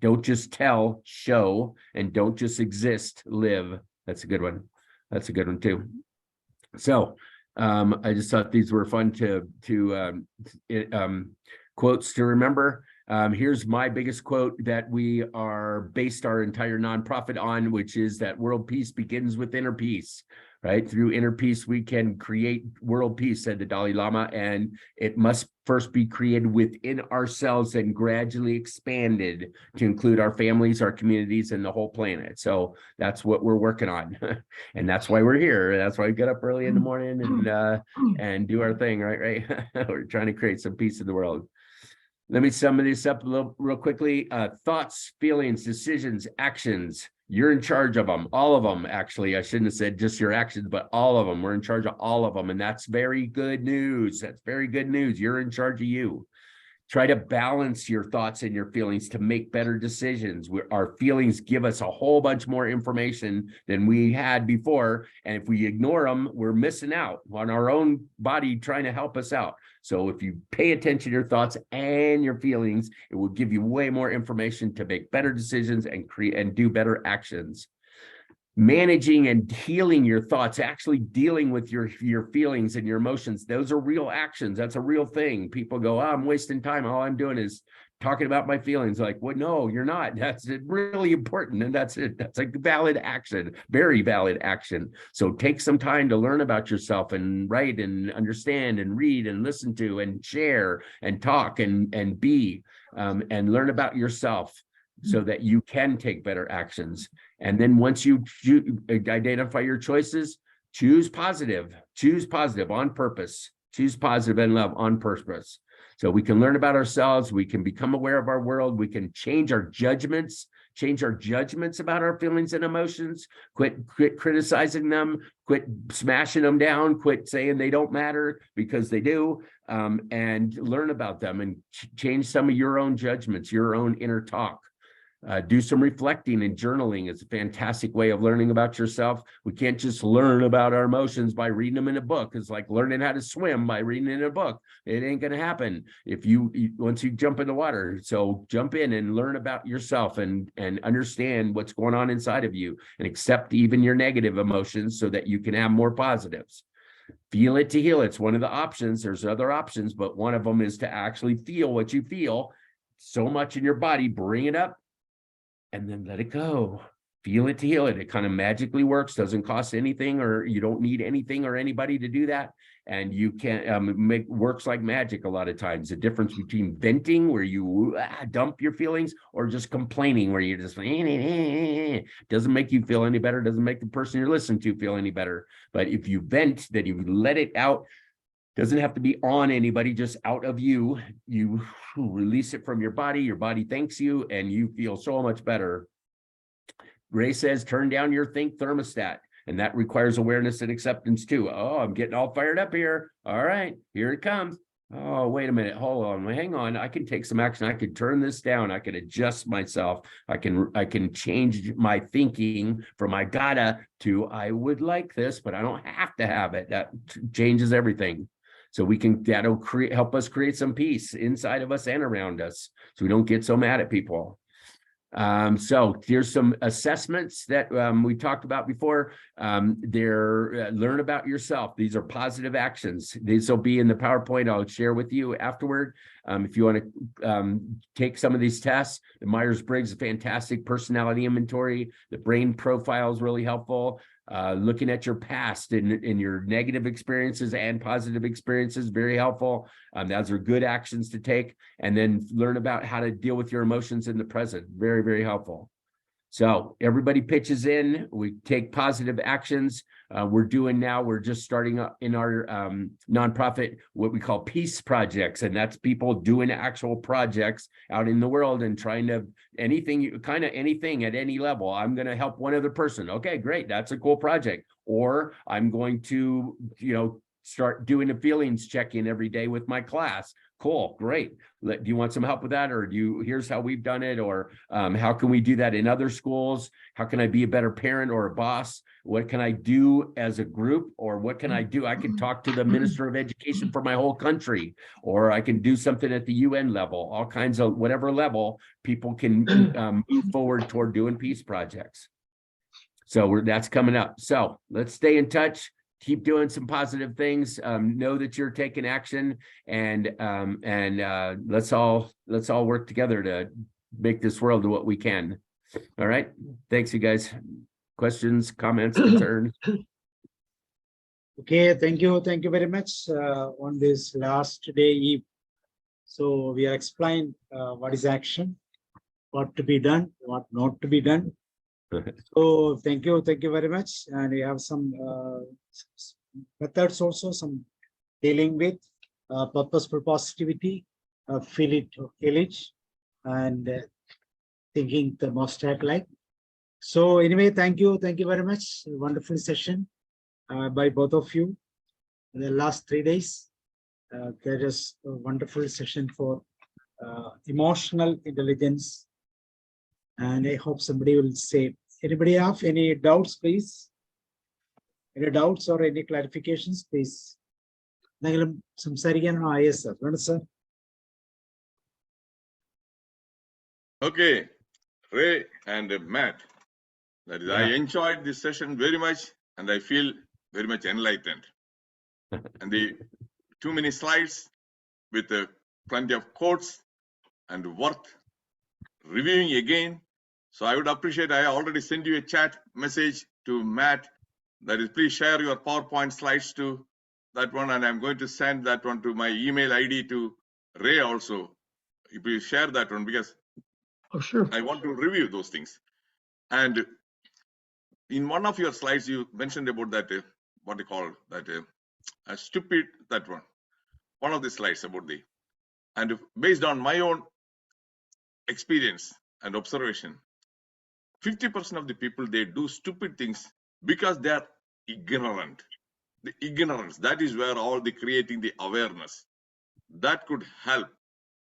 don't just tell, show, and don't just exist, live. That's a good one. That's a good one too. So I just thought these were fun quotes to remember. Here's my biggest quote that we are based our entire nonprofit on, which is that world peace begins with inner peace. Right? Through inner peace, we can create world peace, said the Dalai Lama, and it must first be created within ourselves and gradually expanded to include our families, our communities, and the whole planet. So that's what we're working on. And that's why we're here. That's why we get up early in the morning and do our thing, right? We're trying to create some peace in the world. Let me sum this up real quickly. Thoughts, feelings, decisions, actions. You're in charge of them, all of them. Actually, I shouldn't have said just your actions, but all of them. We're in charge of all of them. And that's very good news. That's very good news. You're in charge of you. Try to balance your thoughts and your feelings to make better decisions. Our feelings give us a whole bunch more information than we had before. And if we ignore them, we're missing out on our own body trying to help us out. So if you pay attention to your thoughts and your feelings, it will give you way more information to make better decisions and create and do better actions. Managing and healing your thoughts, actually dealing with your feelings and your emotions, those are real actions. That's a real thing. People go, oh, I'm wasting time. All I'm doing is talking about my feelings. Like, well, no, you're not. That's really important. And that's it. That's a valid action, very valid action. So take some time to learn about yourself and write and understand and read and listen to and share and talk and be and learn about yourself so that you can take better actions. And then once you identify your choices, choose positive on purpose, choose positive and love on purpose. So we can learn about ourselves. We can become aware of our world. We can change our judgments about our feelings and emotions, quit criticizing them, quit smashing them down, quit saying they don't matter because they do, and learn about them and change some of your own judgments, your own inner talk. Do some reflecting and journaling. It's a fantastic way of learning about yourself. We can't just learn about our emotions by reading them in a book. It's like learning how to swim by reading in a book. It ain't going to happen once you jump in the water. So jump in and learn about yourself and understand what's going on inside of you and accept even your negative emotions so that you can have more positives. Feel it to heal. It's one of the options. There's other options, but one of them is to actually feel what you feel so much in your body. Bring it up. And then let it go. Feel it to heal it. It kind of magically works, doesn't cost anything, or you don't need anything or anybody to do that. And you can works like magic a lot of times. The difference between venting, where you dump your feelings, or just complaining, where you just doesn't make you feel any better, doesn't make the person you're listening to feel any better. But if you vent, that you let it out, doesn't have to be on anybody, just out of you. You release it from your body thanks you, and you feel so much better. Ray says, turn down your think thermostat, and that requires awareness and acceptance too. Oh, I'm getting all fired up here. All right, here it comes. Oh, wait a minute, hold on, hang on. I can take some action. I can turn this down. I can adjust myself. I can change my thinking from I gotta to I would like this, but I don't have to have it. That changes everything. So that'll help us create some peace inside of us and around us, so we don't get so mad at people. So here's some assessments that we talked about before. They're learn about yourself. These are positive actions. These will be in the PowerPoint I'll share with you afterward. If you want to take some of these tests, the Myers-Briggs is a fantastic personality inventory. The brain profile is really helpful. Looking at your past and your negative experiences and positive experiences, very helpful. Those are good actions to take, and then learn about how to deal with your emotions in the present. Very, very helpful. So everybody pitches in, we take positive actions. We're just starting up in our nonprofit, what we call peace projects. And that's people doing actual projects out in the world and trying to anything at any level. I'm going to help one other person. Okay, great. That's a cool project. Or I'm going to, start doing a feelings check-in every day with my class. Cool, great. Do you want some help with that? Or here's how we've done it? Or how can we do that in other schools? How can I be a better parent or a boss? What can I do as a group? Or what can I do? I can talk to the Minister of Education for my whole country, or I can do something at the UN level, all kinds of whatever level people can move forward toward doing peace projects. So that's coming up. So let's stay in touch. Keep doing some positive things. Know that you're taking action, and let's all work together to make this world what we can. All right. Thanks, you guys. Questions, comments, concerns? Okay, thank you very much on this last day eve. So we are explained what is action, what to be done, what not to be done. So thank you very much. And we have some methods also, some dealing with purposeful positivity, feel it or kill it, and thinking the most like. So anyway, thank you very much. A wonderful session by both of you. The last 3 days, there is a wonderful session for emotional intelligence. And I hope somebody will say, anybody have any doubts, please? Any doubts or any clarifications, please? Yes, sir. Okay, Ray and Matt, that is, I enjoyed this session very much, and I feel very much enlightened. And the too many slides with plenty of quotes and worth reviewing again. So I would appreciate, I already sent you a chat message to Matt, that is, please share your PowerPoint slides to that one, and I'm going to send that one to my email ID to Ray also. If you share that one, because sure, I want to review those things. And in one of your slides, you mentioned about that, what you call that, stupid, that one of the slides about and based on my own experience and observation, 50% of the people, they do stupid things because they are ignorant. The ignorance, that is where all the creating the awareness, that could help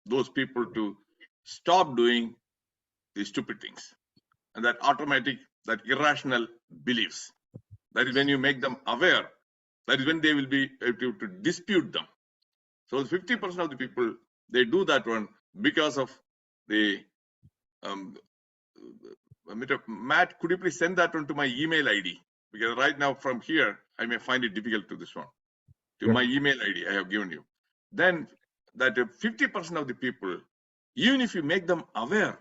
those people to stop doing the stupid things. And that automatic, that irrational beliefs, that is when you make them aware, that is when they will be able to dispute them. So 50% of the people, they do that one because of the Matt, could you please send that one to my email ID? Because right now from here, I may find it difficult to this one. To my email ID I have given you. Then that 50% of the people, even if you make them aware,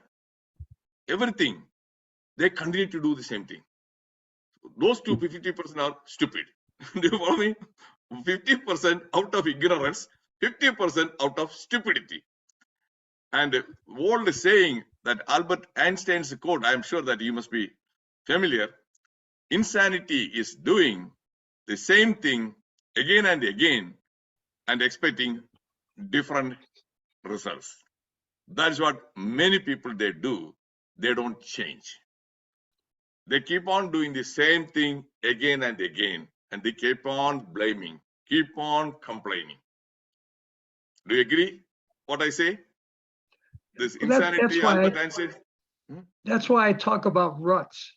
everything, they continue to do the same thing. Those 50% are stupid. Do you follow me? 50% out of ignorance, 50% out of stupidity. And old saying that Albert Einstein's quote, I'm sure that you must be familiar. Insanity is doing the same thing again and again and expecting different results. That's what many people, they do. They don't change. They keep on doing the same thing again and again, and they keep on blaming, keep on complaining. Do you agree what I say? This insanity, Albert Einstein. That's why I talk about ruts.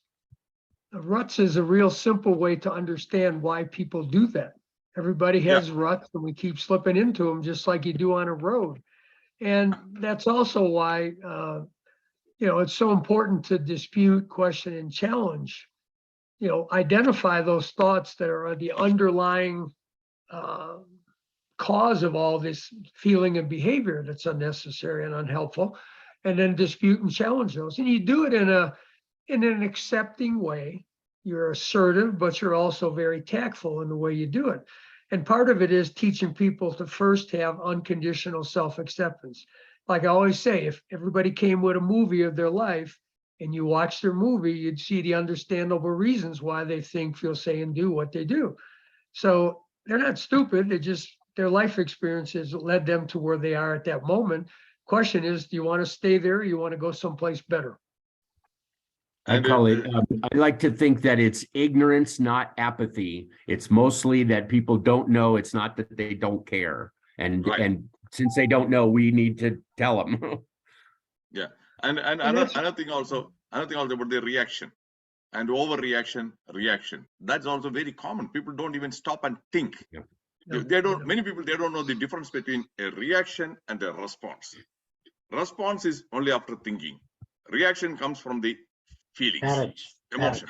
The ruts is a real simple way to understand why people do that. Everybody has ruts, and we keep slipping into them just like you do on a road. And that's also why it's so important to dispute, question, and challenge. Identify those thoughts that are the underlying cause of all this feeling and behavior that's unnecessary and unhelpful, and then dispute and challenge those. And you do it in an accepting way. You're assertive, but you're also very tactful in the way you do it. And part of it is teaching people to first have unconditional self-acceptance. Like I always say, if everybody came with a movie of their life and you watch their movie, you'd see the understandable reasons why they think, feel, say, and do what they do. So they're not stupid. Their life experiences led them to where they are at that moment. Question is, do you want to stay there or you want to go someplace better? I call it, I like to think that it's ignorance, not apathy. It's mostly that people don't know. It's not that they don't care. And Right. and since they don't know, we need to tell them. Yeah. And another thing also about the reaction and overreaction, reaction. That's also very common. People don't even stop and think. Yeah. Many people, they don't know the difference between a reaction and a response. Response is only after thinking. Reaction comes from the feelings, emotion.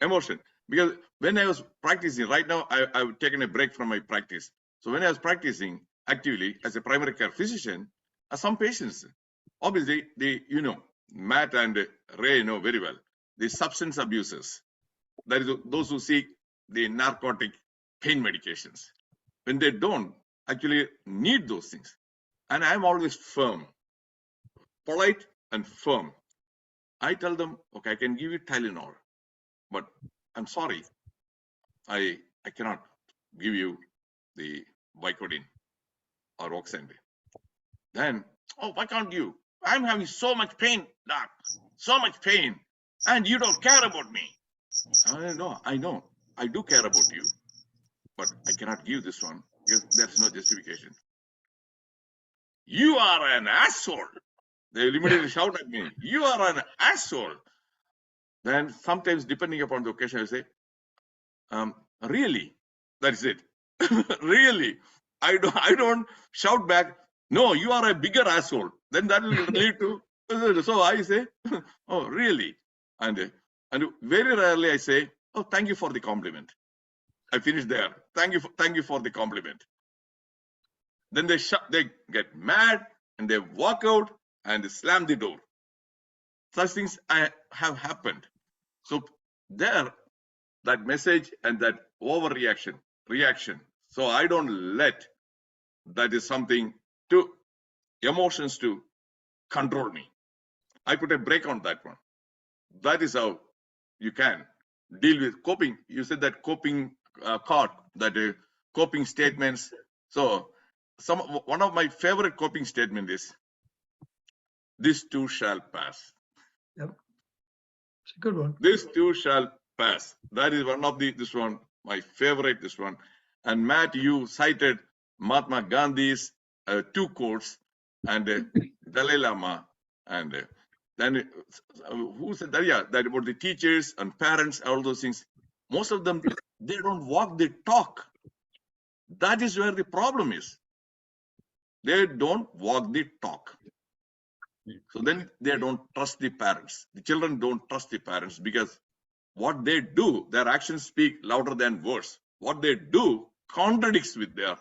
Emotion. Because when I was practicing, right now I've taken a break from my practice. So when I was practicing actively as a primary care physician, some patients, obviously Matt and Ray know very well, the substance abusers, that is those who seek the narcotic pain medications, when they don't actually need those things. And I'm always firm, polite and firm. I tell them, okay, I can give you Tylenol, but I'm sorry, I cannot give you the Vicodin or Oxende. Then, oh, why can't you? I'm having so much pain, doc, so much pain, and you don't care about me. I know, I do care about you, but I cannot give this one because there's no justification. You are an asshole. They immediately shout at me, you are an asshole. Then sometimes, depending upon the occasion, I say, really? That's it. Really? I don't shout back, no, you are a bigger asshole. Then that will lead to, so I say, oh, really? And very rarely I say, oh, thank you for the compliment. I finish there. Thank you for the compliment. Then they get mad and they walk out and they slam the door. Such things have happened. So there, that message and that overreaction, reaction. So I don't let that is something to emotions to control me. I put a break on that one. That is how you can deal with coping. You said that coping card, that coping statements. So one of my favorite coping statement is, this too shall pass. Yep. It's a good one. This too shall pass. That is one of this one, my favorite, this one. And Matt, you cited Mahatma Gandhi's 2 quotes and Dalai Lama, and then who said that? Yeah, that about the teachers and parents, all those things. Most of them, they don't walk, they talk. That is where the problem is. They don't walk, they talk. So then they don't trust the parents. The children don't trust the parents because what they do, their actions speak louder than words. What they do contradicts with the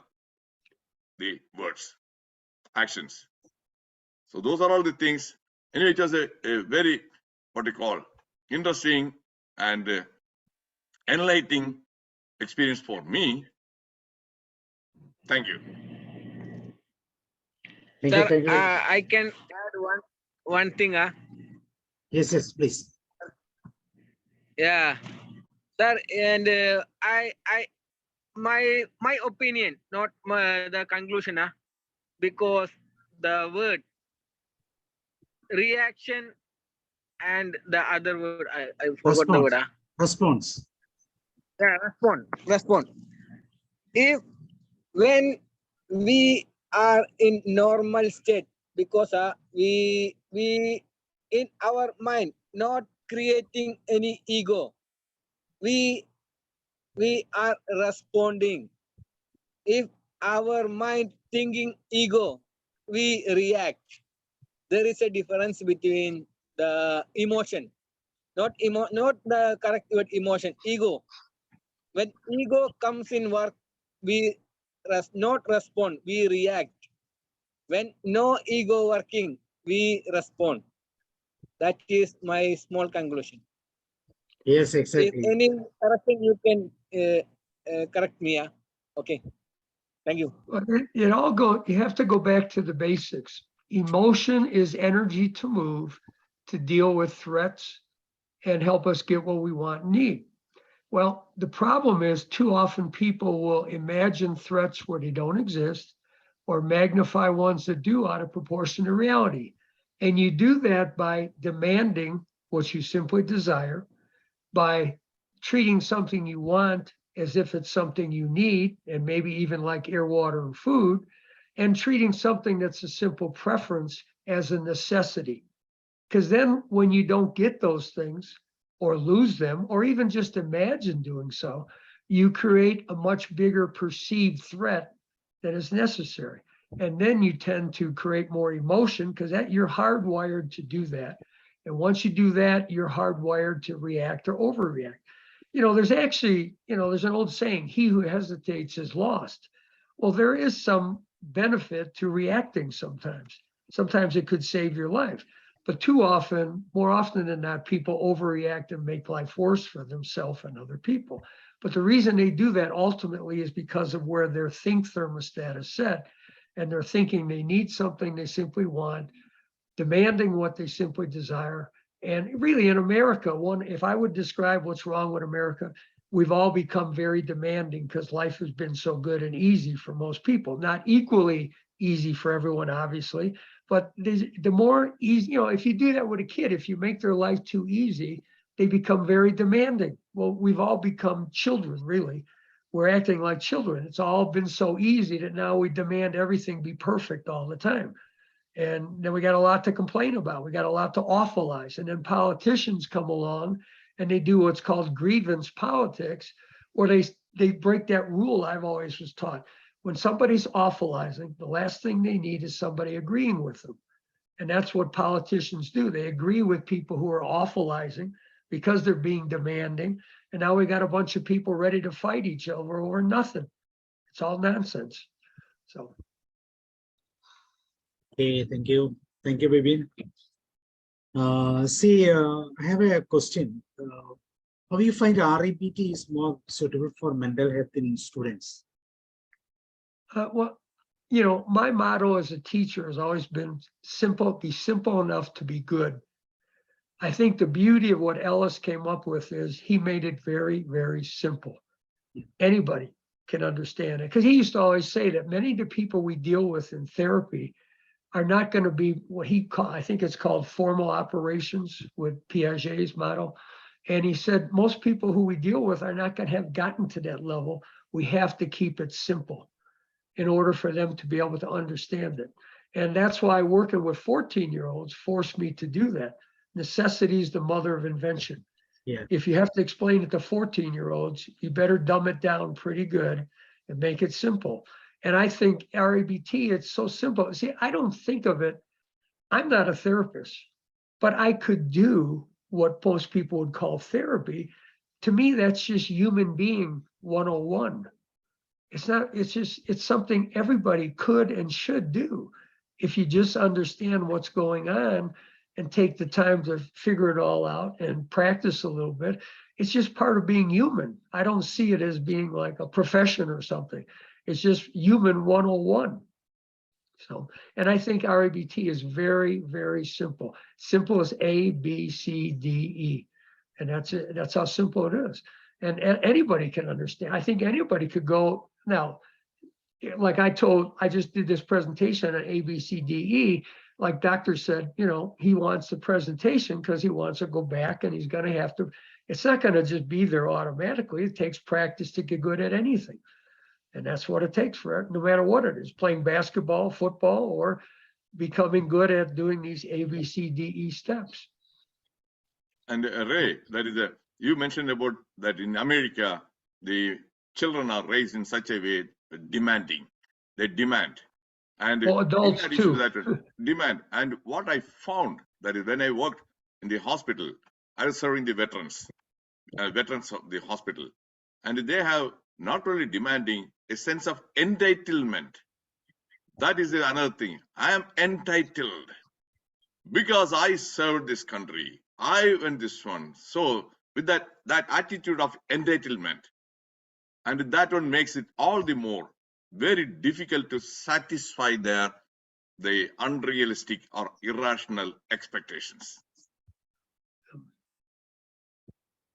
words, actions. So those are all the things. Anyway, it was a very, interesting and enlightening experience for me. Thank you. Thank Sir, you. I can add one thing. Yes, please. Yeah, sir, and my opinion, not the conclusion. Because the word reaction and the other word, I forgot the word. Response. Yeah, respond. If when we are in normal state, because we in our mind not creating any ego, we are responding. If our mind thinking ego, we react. there is a difference between the emotion, not the correct word emotion, ego. When ego comes in work, we not respond, we react. When no ego working, we respond. That is my small conclusion. Yes, If exactly. any correction, you can correct me. Yeah? Okay. Thank you. But it all you have to go back to the basics. Emotion is energy to move, to deal with threats and help us get what we want and need. Well, the problem is too often people will imagine threats where they don't exist or magnify ones that do out of proportion to reality. And you do that by demanding what you simply desire, by treating something you want as if it's something you need, and maybe even like air, water, and food, and treating something that's a simple preference as a necessity. Because then when you don't get those things or lose them, or even just imagine doing so, you create a much bigger perceived threat that is necessary. And then you tend to create more emotion because that you're hardwired to do that. And once you do that, you're hardwired to react or overreact. There's actually, there's an old saying, he who hesitates is lost. Well, there is some benefit to reacting sometimes. Sometimes it could save your life. But too often, more often than not, people overreact and make life worse for themselves and other people. But the reason they do that ultimately is because of where their think thermostat is set. And they're thinking they need something they simply want, demanding what they simply desire. And really in America, if I would describe what's wrong with America, we've all become very demanding because life has been so good and easy for most people, not equally easy for everyone, obviously, but the more easy, if you do that with a kid, if you make their life too easy, they become very demanding. Well, we've all become children, really. We're acting like children. It's all been so easy that now we demand everything be perfect all the time. And then we got a lot to complain about. We got a lot to awfulize. And then politicians come along and they do what's called grievance politics, where they break that rule I've always was taught. When somebody's awfulizing, the last thing they need is somebody agreeing with them. And that's what politicians do. They agree with people who are awfulizing because they're being demanding. And now we got a bunch of people ready to fight each other over nothing. It's all nonsense. So. Okay, thank you. Thank you, Bibin. I have a question. How do you find REBT is more suitable for mental health in students? Well, my motto as a teacher has always been simple, be simple enough to be good. I think the beauty of what Ellis came up with is he made it very, very simple. Anybody can understand it. Because he used to always say that many of the people we deal with in therapy are not going to be what he called, I think it's called formal operations with Piaget's model. And he said, most people who we deal with are not going to have gotten to that level. We have to keep it simple in order for them to be able to understand it. And that's why working with 14-year-olds forced me to do that. Necessity is the mother of invention. Yeah. If you have to explain it to 14-year-olds, you better dumb it down pretty good and make it simple. And I think REBT, it's so simple. See, I don't think of it, I'm not a therapist, but I could do what most people would call therapy. To me, that's just human being 101. It's something everybody could and should do if you just understand what's going on and take the time to figure it all out and practice a little bit. It's just part of being human. I don't see it as being like a profession or something. It's just human 101. So, and I think REBT is very, very simple. Simple as A, B, C, D, E. And that's it. That's how simple it is. And anybody can understand. I think anybody could go now. Like I just did this presentation on A, B, C, D, E. Like doctor said, he wants the presentation because he wants to go back and he's going to have to, it's not going to just be there automatically. It takes practice to get good at anything. And that's what it takes for it, no matter what it is, playing basketball, football, or becoming good at doing these A, B, C, D, E steps. And Ray, you mentioned about that in America, the children are raised in such a way, demanding. They demand. And Well, in adults addition to too. that, demand. And what I found, that is when I worked in the hospital, I was serving the veterans of the hospital. And they have not only demanding a sense of entitlement. That is another thing. I am entitled because I served this country. I went this one. So with that attitude of entitlement, and that one makes it all the more very difficult to satisfy the unrealistic or irrational expectations.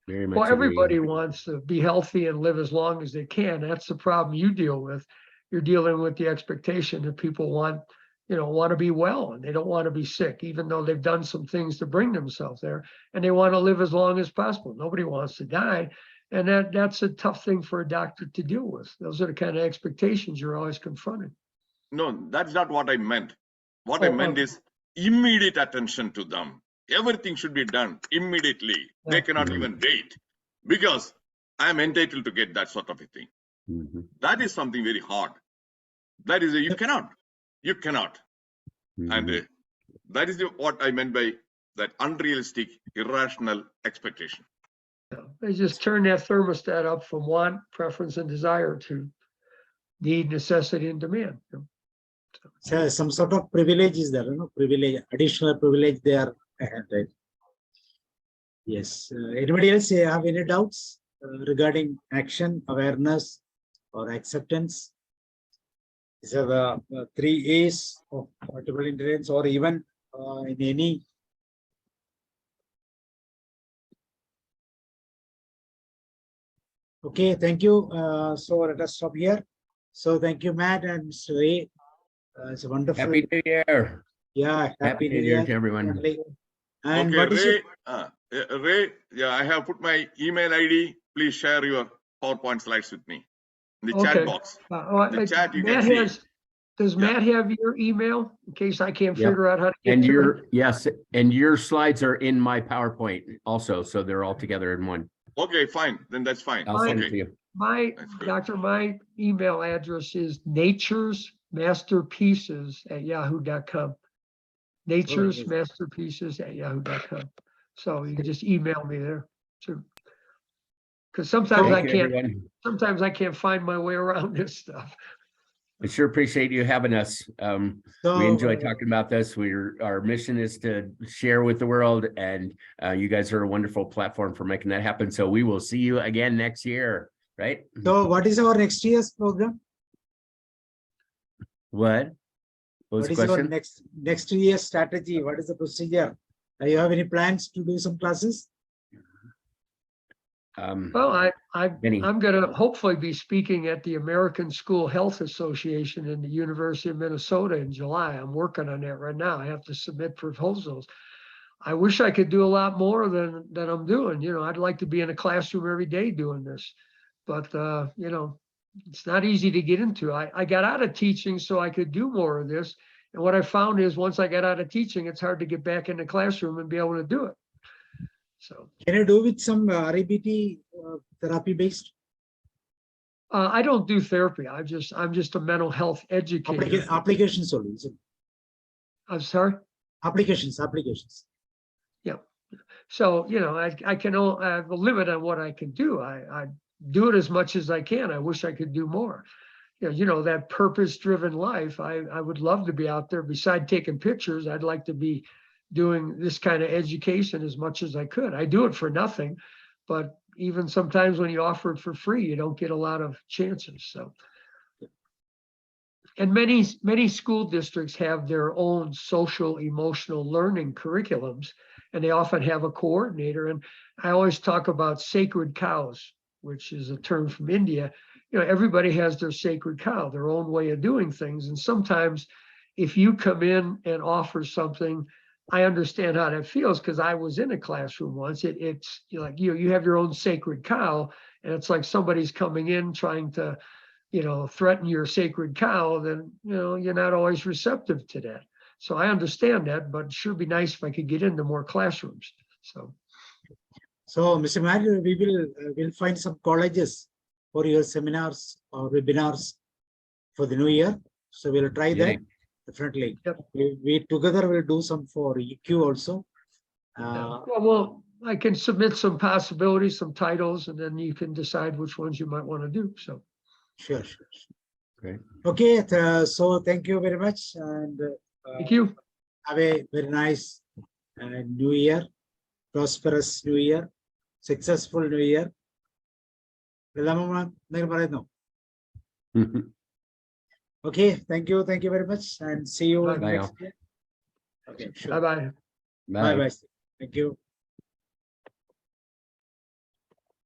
Very much. Well, agree. everybody wants to be healthy and live as long as they can. That's the problem you deal with. You're dealing with the expectation that people want to be well and they don't want to be sick, even though they've done some things to bring themselves there, and they want to live as long as possible. Nobody wants to die. And that's a tough thing for a doctor to deal with. Those are the kind of expectations you're always confronting. No, that's not what I meant. What I Oh, meant is immediate attention to them. Everything should be done immediately. They Yeah. cannot even wait because I am entitled to get that sort of a thing. Mhm. That is something very hard. That is, you cannot. And Mhm. that is what I meant by that unrealistic, irrational expectation. They just turn that thermostat up from want, preference, and desire to need, necessity, and demand. So some sort of privilege is there, privilege, additional privilege they are right? Yes. Anybody else have any doubts regarding action, awareness, or acceptance? These are the 3 A's of artificial intelligence, or even in any. Okay, thank you. So let us stop here. So thank you, Matt and Mr. Ray. It's a wonderful. Happy New Year. Yeah, Happy New Year to everyone. And okay, what is Ray, Ray, yeah, I have put my email ID. Please share your PowerPoint slides with me in the chat Okay. box. The chat, you can see. Does Matt have your email in case I can't Yep. figure out how to get And to it? yes, and your slides are in my PowerPoint also, so they're all together in one. Okay, fine. Then that's fine. I'll send it Okay. to you. My That's good. doctor, my email address is naturesmasterpieces@yahoo.com. Naturesmasterpieces@yahoo.com. So you can just email me there too. Because sometimes Thank you, everyone. sometimes I can't find my way around this stuff. I sure appreciate you having us. So, We enjoy talking about this. Our mission is to share with the world, and you guys are a wonderful platform for making that happen. So we will see you again next year, right? So what is our next year's program? What was the What is our question? next year's strategy? What is the procedure? Do you have any plans to do some classes? Well, Benny. I'm going to hopefully be speaking at the American School Health Association in the University of Minnesota in July. I'm working on that right now. I have to submit proposals. I wish I could do a lot more than I'm doing. I'd like to be in a classroom every day doing this, but it's not easy to get into. I got out of teaching so I could do more of this. And what I found is once I got out of teaching, it's hard to get back in the classroom and be able to do it. So Can you do with some REBT therapy based? I don't do therapy. I'm just a mental health educator. Application solution. I'm sorry. Applications. Yeah. So I can I have a limit on what I can do. I do it as much as I can. I wish I could do more. That purpose-driven life. I would love to be out there. Besides taking pictures, I'd like to be doing this kind of education as much as I could. I do it for nothing, but even sometimes when you offer it for free, you don't get a lot of chances. So, and many school districts have their own social emotional learning curriculums, and they often have a coordinator. And I always talk about sacred cows, which is a term from India. Everybody has their sacred cow, their own way of doing things. And sometimes if you come in and offer something, I understand how that feels because I was in a classroom once. It's like you have your own sacred cow, and it's like somebody's coming in trying to, threaten your sacred cow. Then you're not always receptive to that. So I understand that, but it sure be nice if I could get into more classrooms. So Mr. Matt, we will find some colleges for your seminars or webinars for the new year. So we'll try that. definitely. Yep. We together will do some for EQ also. Well, I can submit some possibilities, some titles, and then you can decide which ones you might want to do. So, Sure, sure. Great. Okay, so thank you very much, and thank you. have a very nice new year, prosperous new year, successful new year. Okay, thank you very much, and see you Bye. next year. Okay, sure. Bye-bye. Bye bye. Thank you.